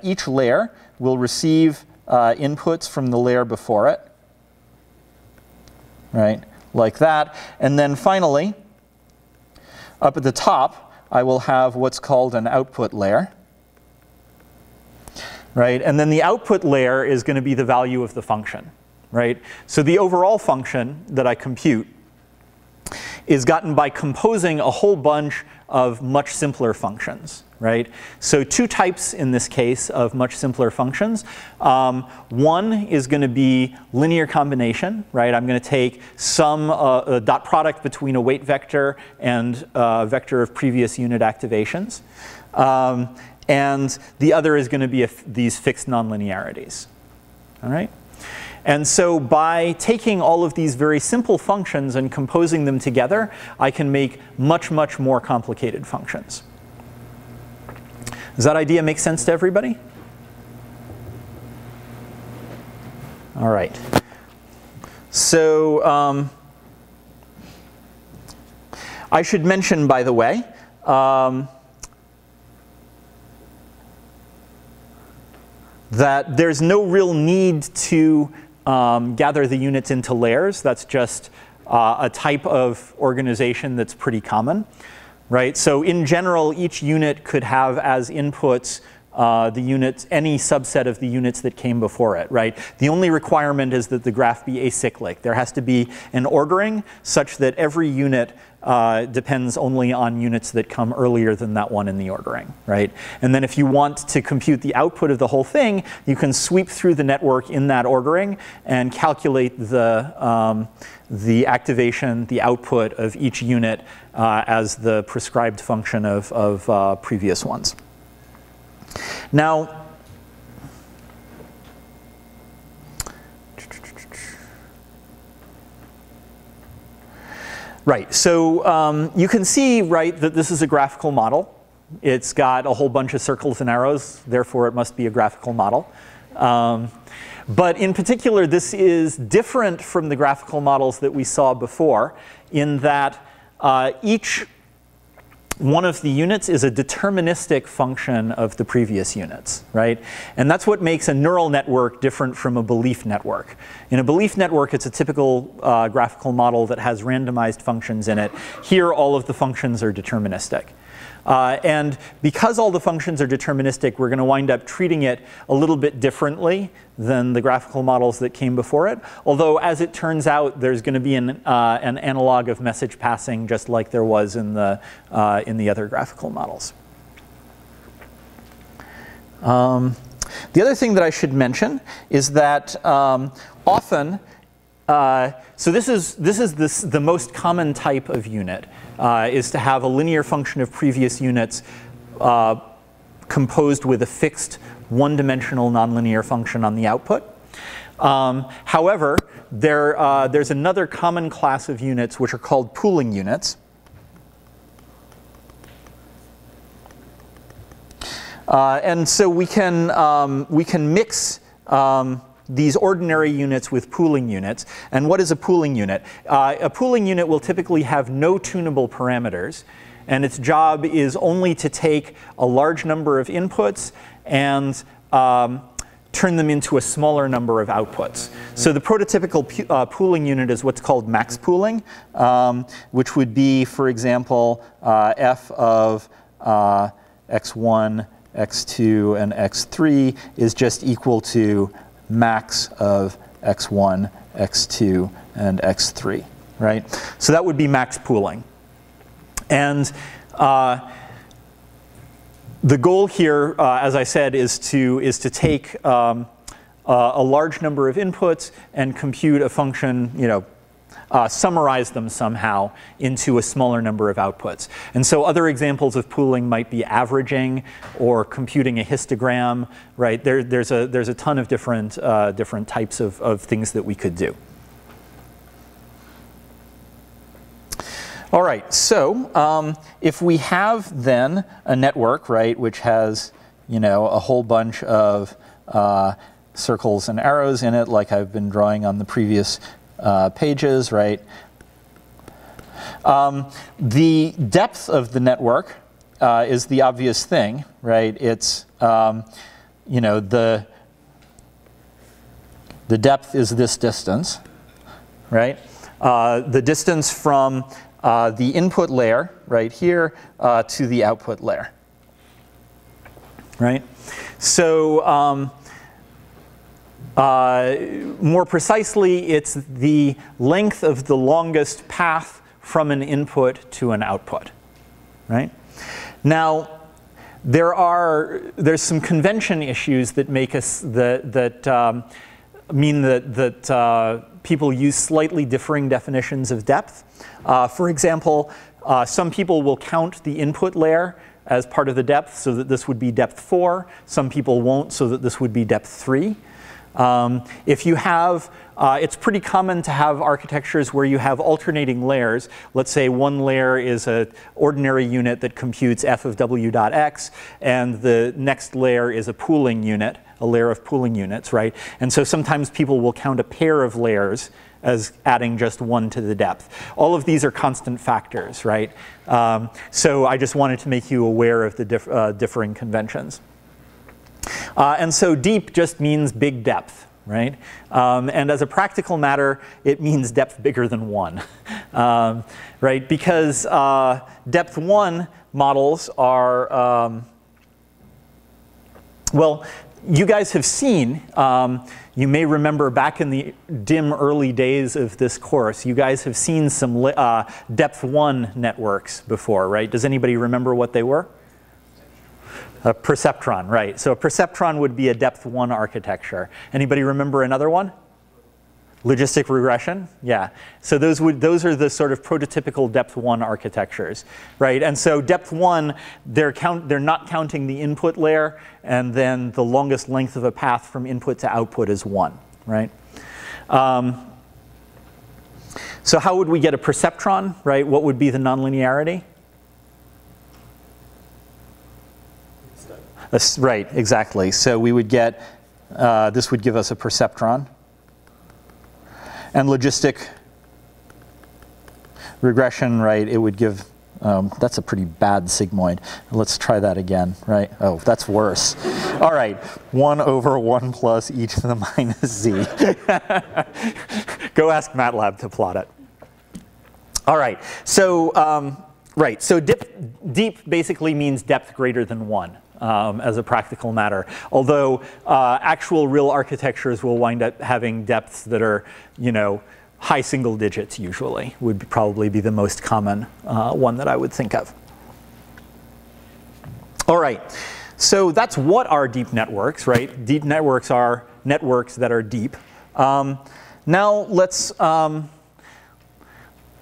each layer will receive inputs from the layer before it, right? Like that. And then finally, up at the top, I will have what's called an output layer, right? And then the output layer is going to be the value of the function, right? So the overall function that I compute is gotten by composing a whole bunch of much simpler functions, right? So two types in this case of much simpler functions. One is going to be linear combination, right? I'm going to take some dot product between a weight vector and a vector of previous unit activations. And the other is going to be these fixed nonlinearities, all right? And so by taking all of these very simple functions and composing them together, I can make much, much more complicated functions. Does that idea make sense to everybody? All right. So I should mention, by the way, that there's no real need to gather the units into layers. That's just a type of organization that's pretty common, right? So in general, each unit could have as inputs the units, any subset of the units that came before it, right? The only requirement is that the graph be acyclic. There has to be an ordering such that every unit depends only on units that come earlier than that one in the ordering, right? And then if you want to compute the output of the whole thing, you can sweep through the network in that ordering and calculate the activation, the output of each unit as the prescribed function of previous ones. Now, right, so you can see, right, that this is a graphical model. It's got a whole bunch of circles and arrows, therefore it must be a graphical model. But in particular, this is different from the graphical models that we saw before in that each one of the units is a deterministic function of the previous units, right? And that's what makes a neural network different from a belief network. In a belief network, it's a typical graphical model that has randomized functions in it. Here, all of the functions are deterministic. And because all the functions are deterministic, we're going to wind up treating it a little bit differently than the graphical models that came before it. Although, as it turns out, there's going to be an analog of message passing, just like there was in the other graphical models. The other thing that I should mention is that often, so this is the most common type of unit. Is to have a linear function of previous units composed with a fixed one-dimensional nonlinear function on the output. However, there's another common class of units which are called pooling units. And so we can mix these ordinary units with pooling units. And what is a pooling unit? A pooling unit will typically have no tunable parameters, and its job is only to take a large number of inputs and turn them into a smaller number of outputs. So the prototypical pooling unit is what's called max pooling, which would be, for example, f of x1, x2, and x3 is just equal to max of x1, x2, and x3, right? So that would be max pooling. And the goal here, as I said, is to take a large number of inputs and compute a function, summarize them somehow into a smaller number of outputs. And so other examples of pooling might be averaging or computing a histogram, right? There's a ton of different types of things that we could do. All right, so if we have then a network, right, which has, a whole bunch of circles and arrows in it, like I've been drawing on the previous pages, right? The depth of the network is the obvious thing, right? It's, the depth is this distance, right? The distance from the input layer right here to the output layer, right? So more precisely, it's the length of the longest path from an input to an output, right? Now, there's some convention issues that make us mean that people use slightly differing definitions of depth. For example, some people will count the input layer as part of the depth, so that this would be depth 4. Some people won't, so that this would be depth 3. If you have, it's pretty common to have architectures where you have alternating layers. Let's say one layer is an ordinary unit that computes f of w dot x, and the next layer is a pooling unit, a layer of pooling units, right? And so sometimes people will count a pair of layers as adding just one to the depth. All of these are constant factors, right? So I just wanted to make you aware of the differing conventions. And so deep just means big depth, right? And as a practical matter, it means depth bigger than 1, right? Because depth 1 models are, well, you guys have seen, you may remember back in the dim early days of this course, you guys have seen some depth 1 networks before, right? Does anybody remember what they were? A perceptron, right. So a perceptron would be a depth 1 architecture. Anybody remember another one? Logistic regression? Yeah. So those are the sort of prototypical depth 1 architectures, right? And so depth 1, they're not counting the input layer, and then the longest length of a path from input to output is 1, right? So how would we get a perceptron, right? What would be the nonlinearity? Right, exactly. So we would get, this would give us a perceptron. And logistic regression, right, it would give, that's a pretty bad sigmoid. Let's try that again, right? Oh, that's worse. All right, 1 over 1 plus e to the minus z. Go ask MATLAB to plot it. All right, so, right, so deep basically means depth greater than 1. As a practical matter, although actual real architectures will wind up having depths that are, high single digits usually, would probably be the most common one that I would think of. All right, so that's what are deep networks, right? Deep networks are networks that are deep. Now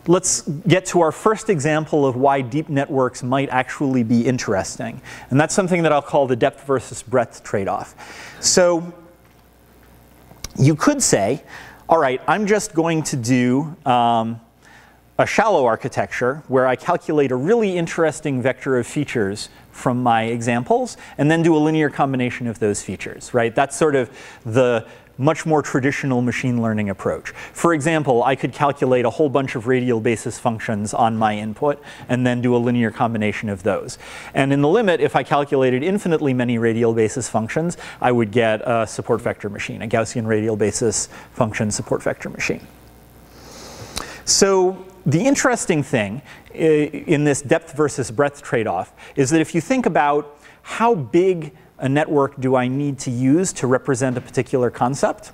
let's get to our first example of why deep networks might actually be interesting. And that's something that I'll call the depth versus breadth trade-off. So you could say, all right, I'm just going to do a shallow architecture where I calculate a really interesting vector of features from my examples and then do a linear combination of those features, right? That's sort of the much more traditional machine learning approach. For example, I could calculate a whole bunch of radial basis functions on my input and then do a linear combination of those. And in the limit, if I calculated infinitely many radial basis functions, I would get a support vector machine, a Gaussian radial basis function support vector machine. So the interesting thing in this depth versus breadth trade-off is that if you think about how big a network do I need to use to represent a particular concept,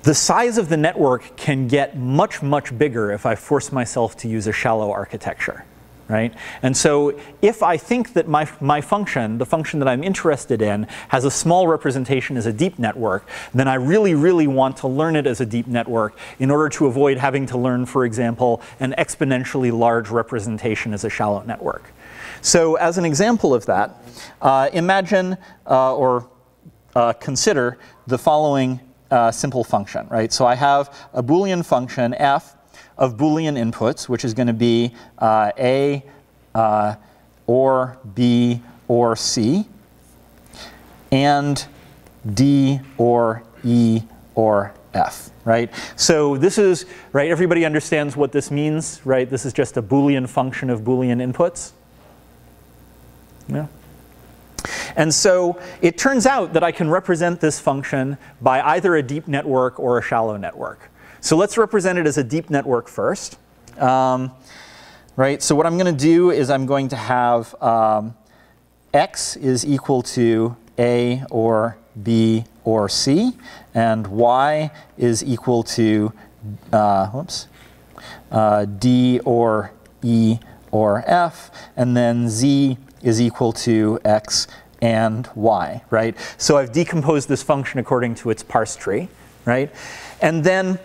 the size of the network can get much, much bigger if I force myself to use a shallow architecture, right? And so if I think that my function, the function that I'm interested in, has a small representation as a deep network, then I really, really want to learn it as a deep network in order to avoid having to learn, for example, an exponentially large representation as a shallow network. So as an example of that, imagine or consider the following simple function, right? So I have a Boolean function f of Boolean inputs, which is going to be A or B or C, and D or E or F, right? So this is, right, everybody understands what this means, right? This is just a Boolean function of Boolean inputs. Yeah. And so it turns out that I can represent this function by either a deep network or a shallow network. So let's represent it as a deep network first. Right? So what I'm going to do is I'm going to have x is equal to A or B or C, and y is equal to D or E or F, and then z is equal to x and y, right? So I've decomposed this function according to its parse tree, right? And then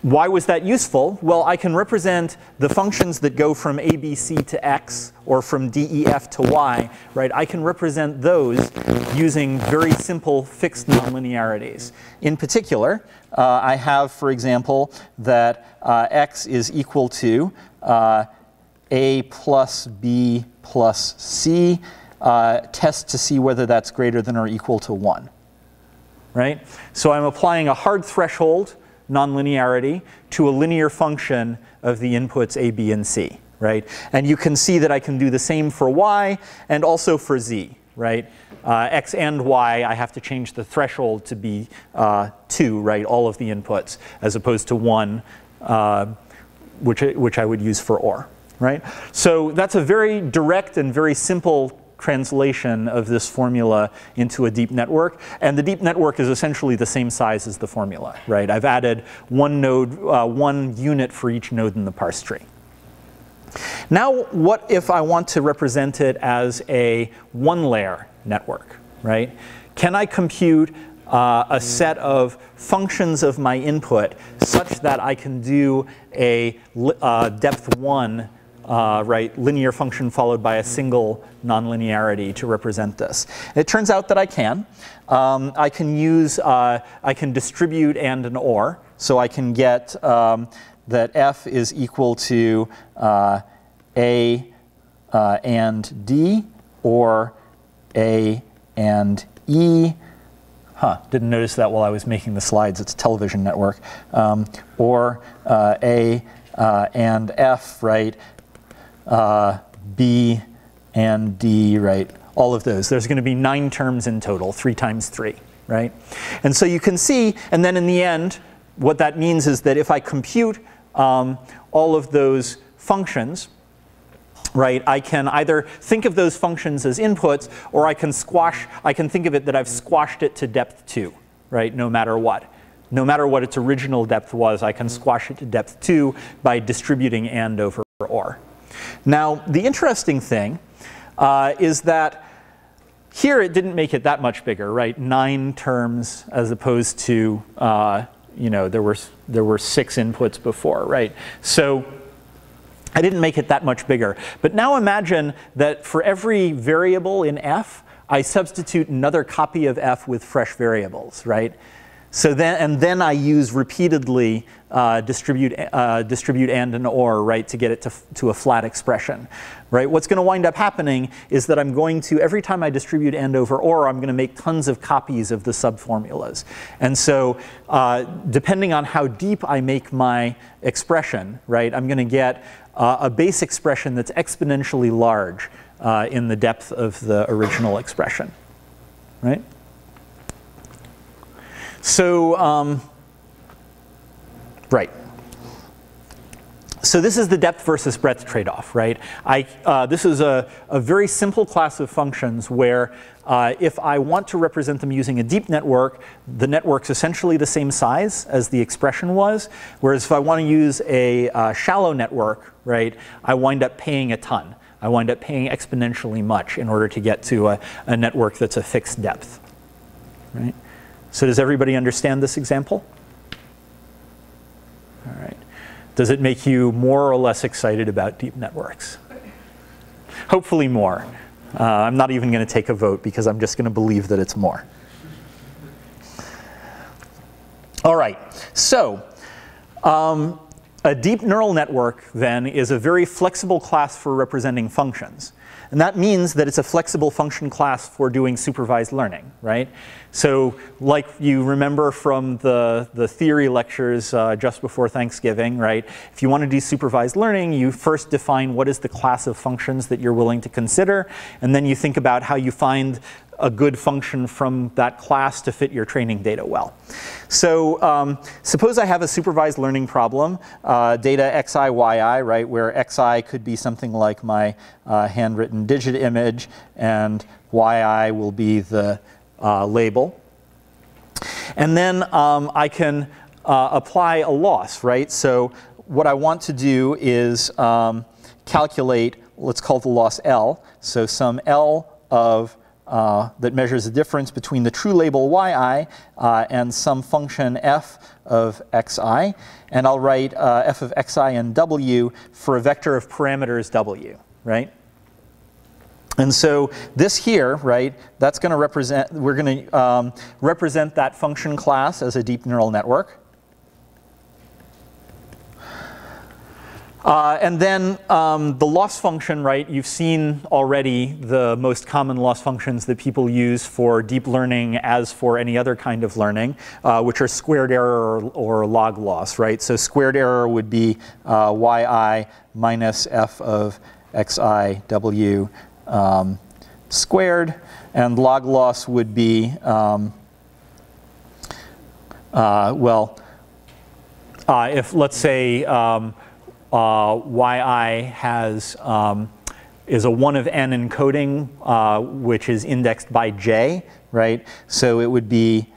why was that useful? Well, I can represent the functions that go from a, b, c to x, or from d, e, f to y, right? I can represent those using very simple fixed nonlinearities. In particular, I have, for example, that x is equal to a plus b plus c, test to see whether that's greater than or equal to 1, right? So I'm applying a hard threshold nonlinearity to a linear function of the inputs a, b, and c, right? And you can see that I can do the same for y and also for z, right? X and y, I have to change the threshold to be 2, right? All of the inputs, as opposed to 1, which I would use for OR, right? So that's a very direct and very simple translation of this formula into a deep network. And the deep network is essentially the same size as the formula, right? I've added one node, one unit for each node in the parse tree. Now, what if I want to represent it as a one-layer network, right? Can I compute a set of functions of my input such that I can do a depth 1 right, linear function followed by a single nonlinearity to represent this? It turns out that I can. I can distribute and an OR. So I can get that f is equal to a and d, or a and e. Didn't notice that while I was making the slides. It's a television network. Or a and f, right? B and D, right? All of those. There's going to be 9 terms in total, 3 times 3, right? And so you can see, and then in the end, what that means is that if I compute all of those functions, right, I can either think of those functions as inputs, or I can think of it that I've squashed it to depth 2, right, no matter what. No matter what its original depth was, I can squash it to depth 2 by distributing and over OR. Now, the interesting thing is that here it didn't make it that much bigger, right? 9 terms as opposed to, there were 6 inputs before, right? So I didn't make it that much bigger. But now imagine that for every variable in f, I substitute another copy of f with fresh variables, right? So then I use repeatedly distribute and or, right, to get it to a flat expression, right? What's going to wind up happening is that I'm going to, every time I distribute and over or, I'm going to make tons of copies of the subformulas. And so depending on how deep I make my expression, right, I'm going to get a base expression that's exponentially large in the depth of the original expression, right? So, right. So this is the depth versus breadth trade-off, right? This is a very simple class of functions where if I want to represent them using a deep network, the network's essentially the same size as the expression was. Whereas if I want to use a shallow network, right, I wind up paying a ton. I wind up paying exponentially much in order to get to a network that's a fixed depth, right? So does everybody understand this example? All right. Does it make you more or less excited about deep networks? Hopefully more. I'm not even going to take a vote because I'm just going to believe that it's more. All right. So a deep neural network, then, is a very flexible class for representing functions. And that means that it's a flexible function class for doing supervised learning, right? So like you remember from the theory lectures just before Thanksgiving, right? If you want to do supervised learning, you first define what is the class of functions that you're willing to consider, and then you think about how you find a good function from that class to fit your training data well. So suppose I have a supervised learning problem, data xi, yi, right, where xi could be something like my handwritten digit image, and yi will be the label. And then I can apply a loss, right? So what I want to do is calculate, let's call the loss L. So some L of that measures the difference between the true label yi and some function f of xi. And I'll write f of xi and w for a vector of parameters w, right? And so this here, right, that's going to represent, we're going to represent that function class as a deep neural network. And then the loss function, right, you've seen already the most common loss functions that people use for deep learning as for any other kind of learning, which are squared error or log loss, right? So squared error would be yi minus f of xi w squared, and log loss would be, if let's say yi has is a 1 of n encoding, which is indexed by j, right? So it would be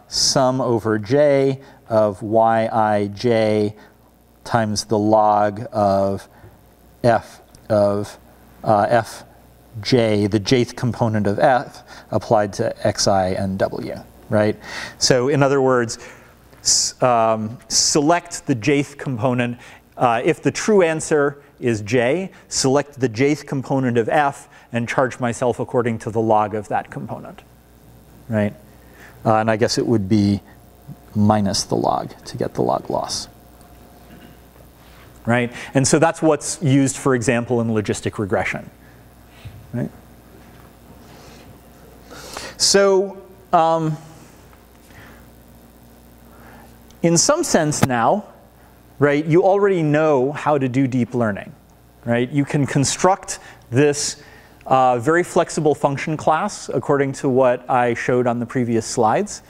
sum over j of yij times the log of f of fj, the jth component of f, applied to xi and w, right? So in other words, select the jth component. If the true answer is j, select the jth component of f and charge myself according to the log of that component, right? And I guess it would be minus the log to get the log loss, right? And so that's what's used, for example, in logistic regression, right? So in some sense now, right, you already know how to do deep learning, right? You can construct this very flexible function class according to what I showed on the previous slides.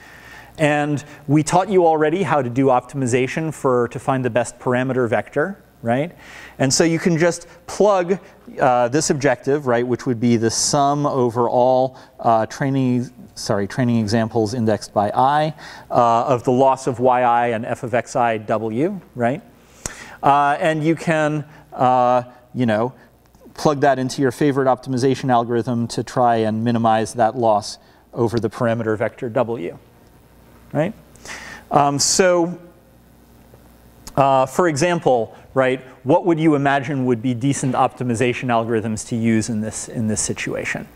And we taught you already how to do optimization to find the best parameter vector, right? And so you can just plug this objective, right, which would be the sum over all training examples indexed by I of the loss of yi and f of xi w, right? And you can, plug that into your favorite optimization algorithm to try and minimize that loss over the parameter vector w, right? For example, right, what would you imagine would be decent optimization algorithms to use in this situation?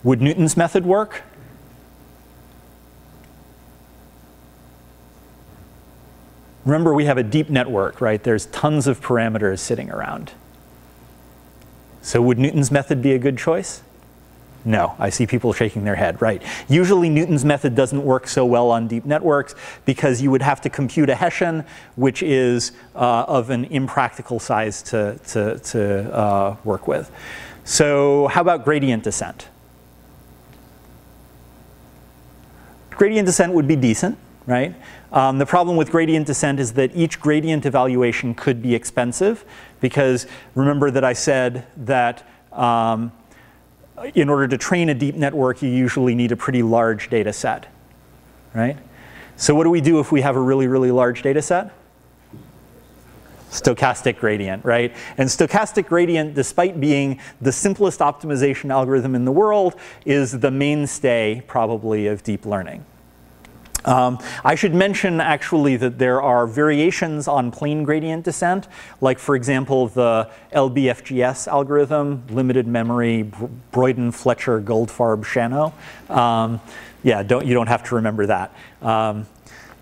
Would Newton's method work? Remember, we have a deep network, right? There's tons of parameters sitting around. So would Newton's method be a good choice? No, I see people shaking their head, right? Usually Newton's method doesn't work so well on deep networks because you would have to compute a Hessian, which is of an impractical size to work with. So how about gradient descent? Gradient descent would be decent, right? The problem with gradient descent is that each gradient evaluation could be expensive because remember that I said that in order to train a deep network, you usually need a pretty large data set, right? So what do we do if we have a really, really large data set? Stochastic gradient, right? And stochastic gradient, despite being the simplest optimization algorithm in the world, is the mainstay, probably, of deep learning. I should mention, actually, that there are variations on plane gradient descent, like, for example, the LBFGS algorithm, limited memory, Broyden, Fletcher, Goldfarb, Shano. Yeah, you don't have to remember that.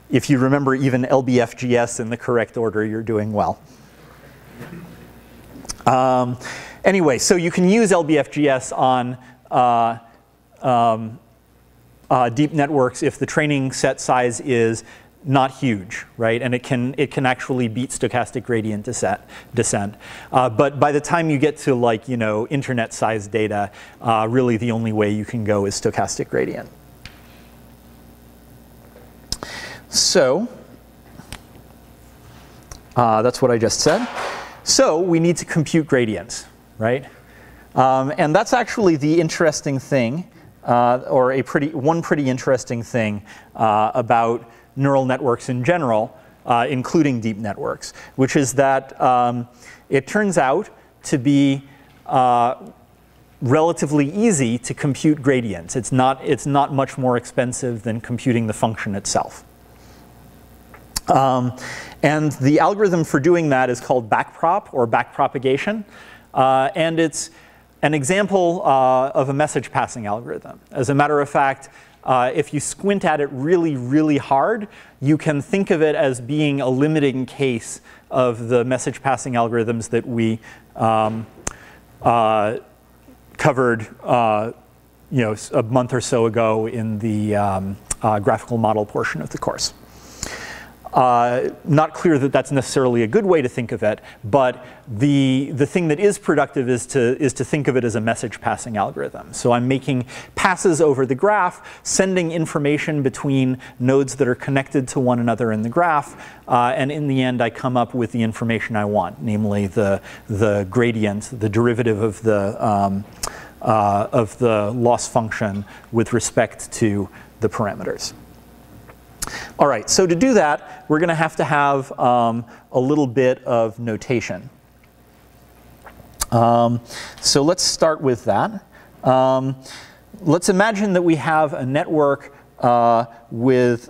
If you remember even LBFGS in the correct order, you're doing well. Anyway, so you can use LBFGS on deep networks if the training set size is not huge, right? And it can actually beat stochastic gradient descent. But by the time you get to, like, you know, internet-sized data, really the only way you can go is stochastic gradient. So that's what I just said. So we need to compute gradients, right? And that's actually the interesting thing. Or one pretty interesting thing about neural networks in general, including deep networks, which is that it turns out to be relatively easy to compute gradients. It's not much more expensive than computing the function itself. And the algorithm for doing that is called backprop or backpropagation, and it's an example of a message passing algorithm. As a matter of fact, if you squint at it really, really hard, you can think of it as being a limiting case of the message passing algorithms that we covered a month or so ago in the graphical model portion of the course. Not clear that that's necessarily a good way to think of it, but the thing that is productive is to think of it as a message passing algorithm. So I'm making passes over the graph, sending information between nodes that are connected to one another in the graph, and in the end I come up with the information I want, namely the gradient, the derivative of the loss function with respect to the parameters. All right, so to do that, we're going to have a little bit of notation. So let's start with that. Let's imagine that we have a network whose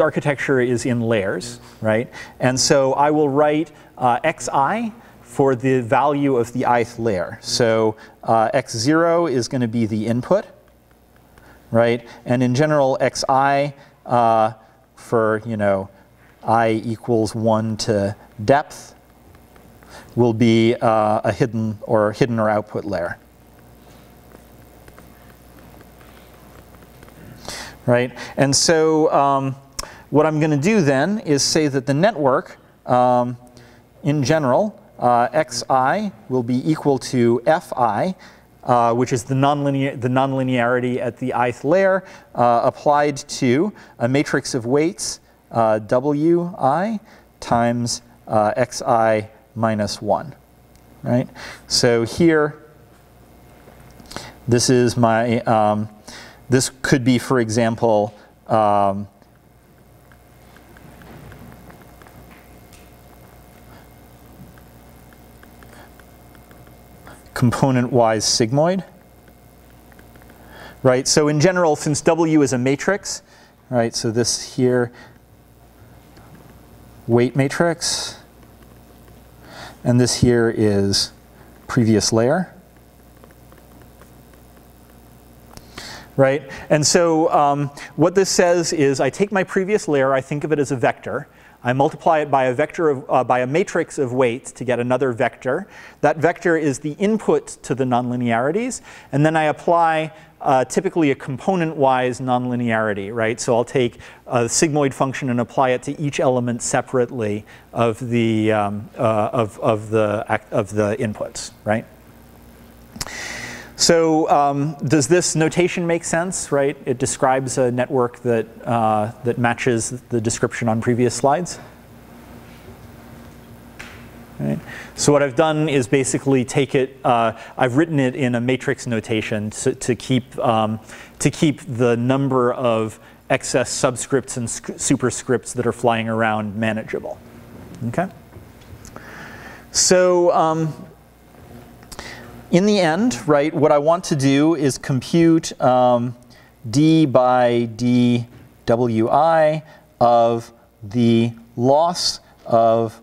architecture is in layers, right? And so I will write xi for the value of the ith layer. So x0 is going to be the input. Right, and in general, xi for I equals 1 to depth will be a hidden or output layer. Right, and so what I'm going to do then is say that the network, in general, xi will be equal to fi. Which is the nonlinearity at the ith layer applied to a matrix of weights wi times xi minus 1. Right? So here, this is my, this could be, for example, component-wise sigmoid, right? So in general, since W is a matrix, right? So this here, weight matrix, and this here is previous layer. right? And so what this says is I take my previous layer, I think of it as a vector. I multiply it by a vector of, by a matrix of weights to get another vector. That vector is the input to the nonlinearities, and then I apply typically a component-wise nonlinearity, right? So I'll take a sigmoid function and apply it to each element separately of the inputs, right? So does this notation make sense, right? It describes a network that, that matches the description on previous slides. Right. So what I've done is basically take it, I've written it in a matrix notation to keep the number of excess subscripts and superscripts that are flying around manageable. Okay? So in the end, right, what I want to do is compute d by dwi of the loss of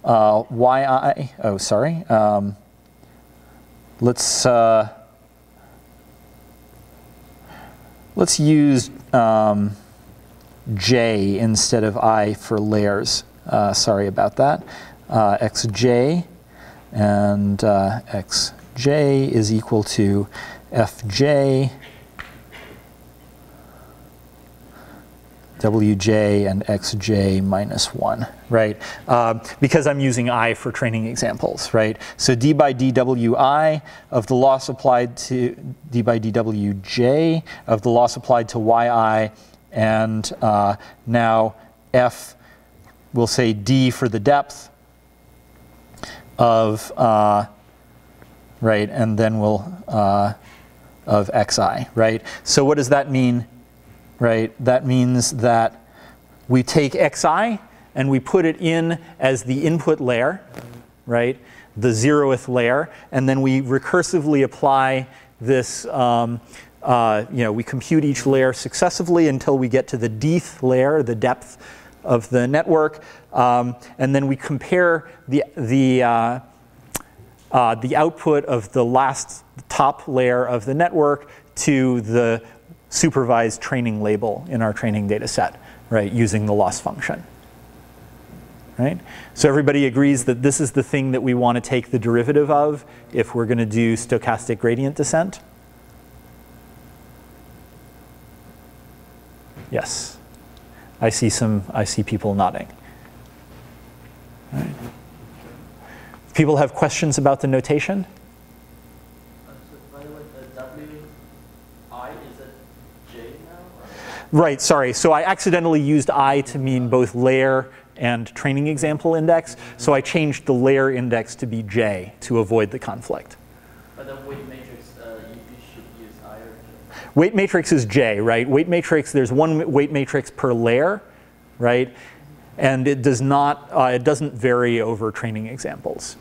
yi, oh, sorry. Let's use j instead of I for layers. Sorry about that. Xj and xj is equal to fj wj and xj minus 1, right? Because I'm using I for training examples, right? So d by dwi of the loss applied to d by dwj of the loss applied to yi, and now f, we'll say d for the depth of, right, and then we'll, of xi, right? So what does that mean? Right, that means that we take xi and we put it in as the input layer, right, the 0th layer, and then we recursively apply this, we compute each layer successively until we get to the dth layer, the depth of the network, and then we compare the output of the last top layer of the network to the supervised training label in our training data set, right, using the loss function. Right? So everybody agrees that this is the thing that we want to take the derivative of if we're going to do stochastic gradient descent? Yes. I see people nodding. All right. People have questions about the notation? Right, sorry. So I accidentally used I to mean both layer and training example index. So I changed the layer index to be j to avoid the conflict. But the weight matrix, you should use I or j. Weight matrix is j, right? Weight matrix, there's one weight matrix per layer, right? And it does not, it doesn't vary over training examples.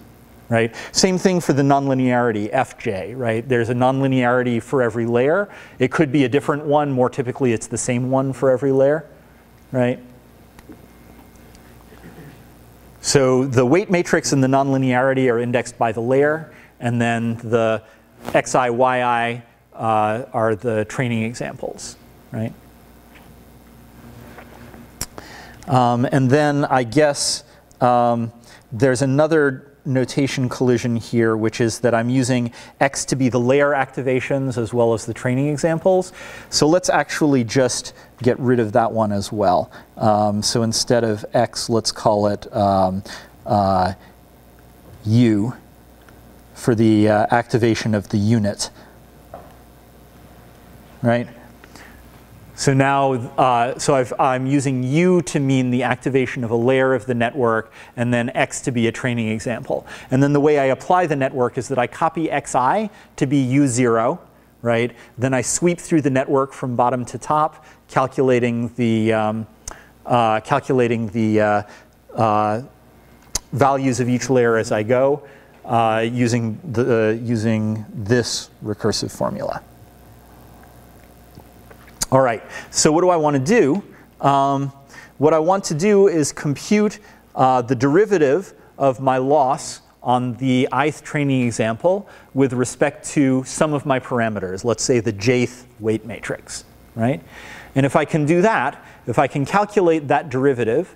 Right? Same thing for the nonlinearity, fj, right? There's a nonlinearity for every layer. It could be a different one. More typically, it's the same one for every layer, right? So the weight matrix and the nonlinearity are indexed by the layer, and then the xi, yi are the training examples, right? And then I guess there's another notation collision here, which is that I'm using x to be the layer activations as well as the training examples. So let's actually just get rid of that one as well. So instead of x, let's call it u for the activation of the unit, right? So now, I'm using u to mean the activation of a layer of the network, and then x to be a training example. And then the way I apply the network is that I copy xi to be u0, right? Then I sweep through the network from bottom to top, calculating the values of each layer as I go, using this recursive formula. All right, so what do I want to do? What I want to do is compute the derivative of my loss on the ith training example with respect to some of my parameters, let's say the jth weight matrix, right? And if I can do that, if I can calculate that derivative,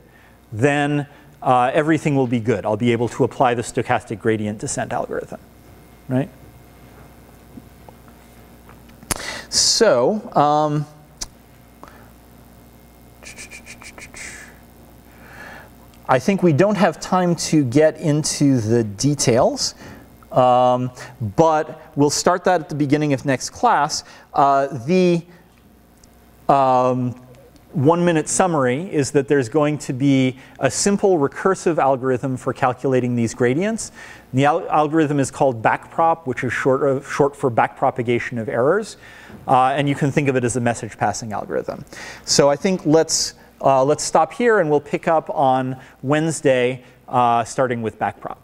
then everything will be good. I'll be able to apply the stochastic gradient descent algorithm, right? So, I think we don't have time to get into the details, but we'll start that at the beginning of next class. The 1-minute summary is that there's going to be a simple recursive algorithm for calculating these gradients. The algorithm is called backprop, which is short for backpropagation of errors. And you can think of it as a message passing algorithm. So I think let's stop here, and we'll pick up on Wednesday, starting with backprop.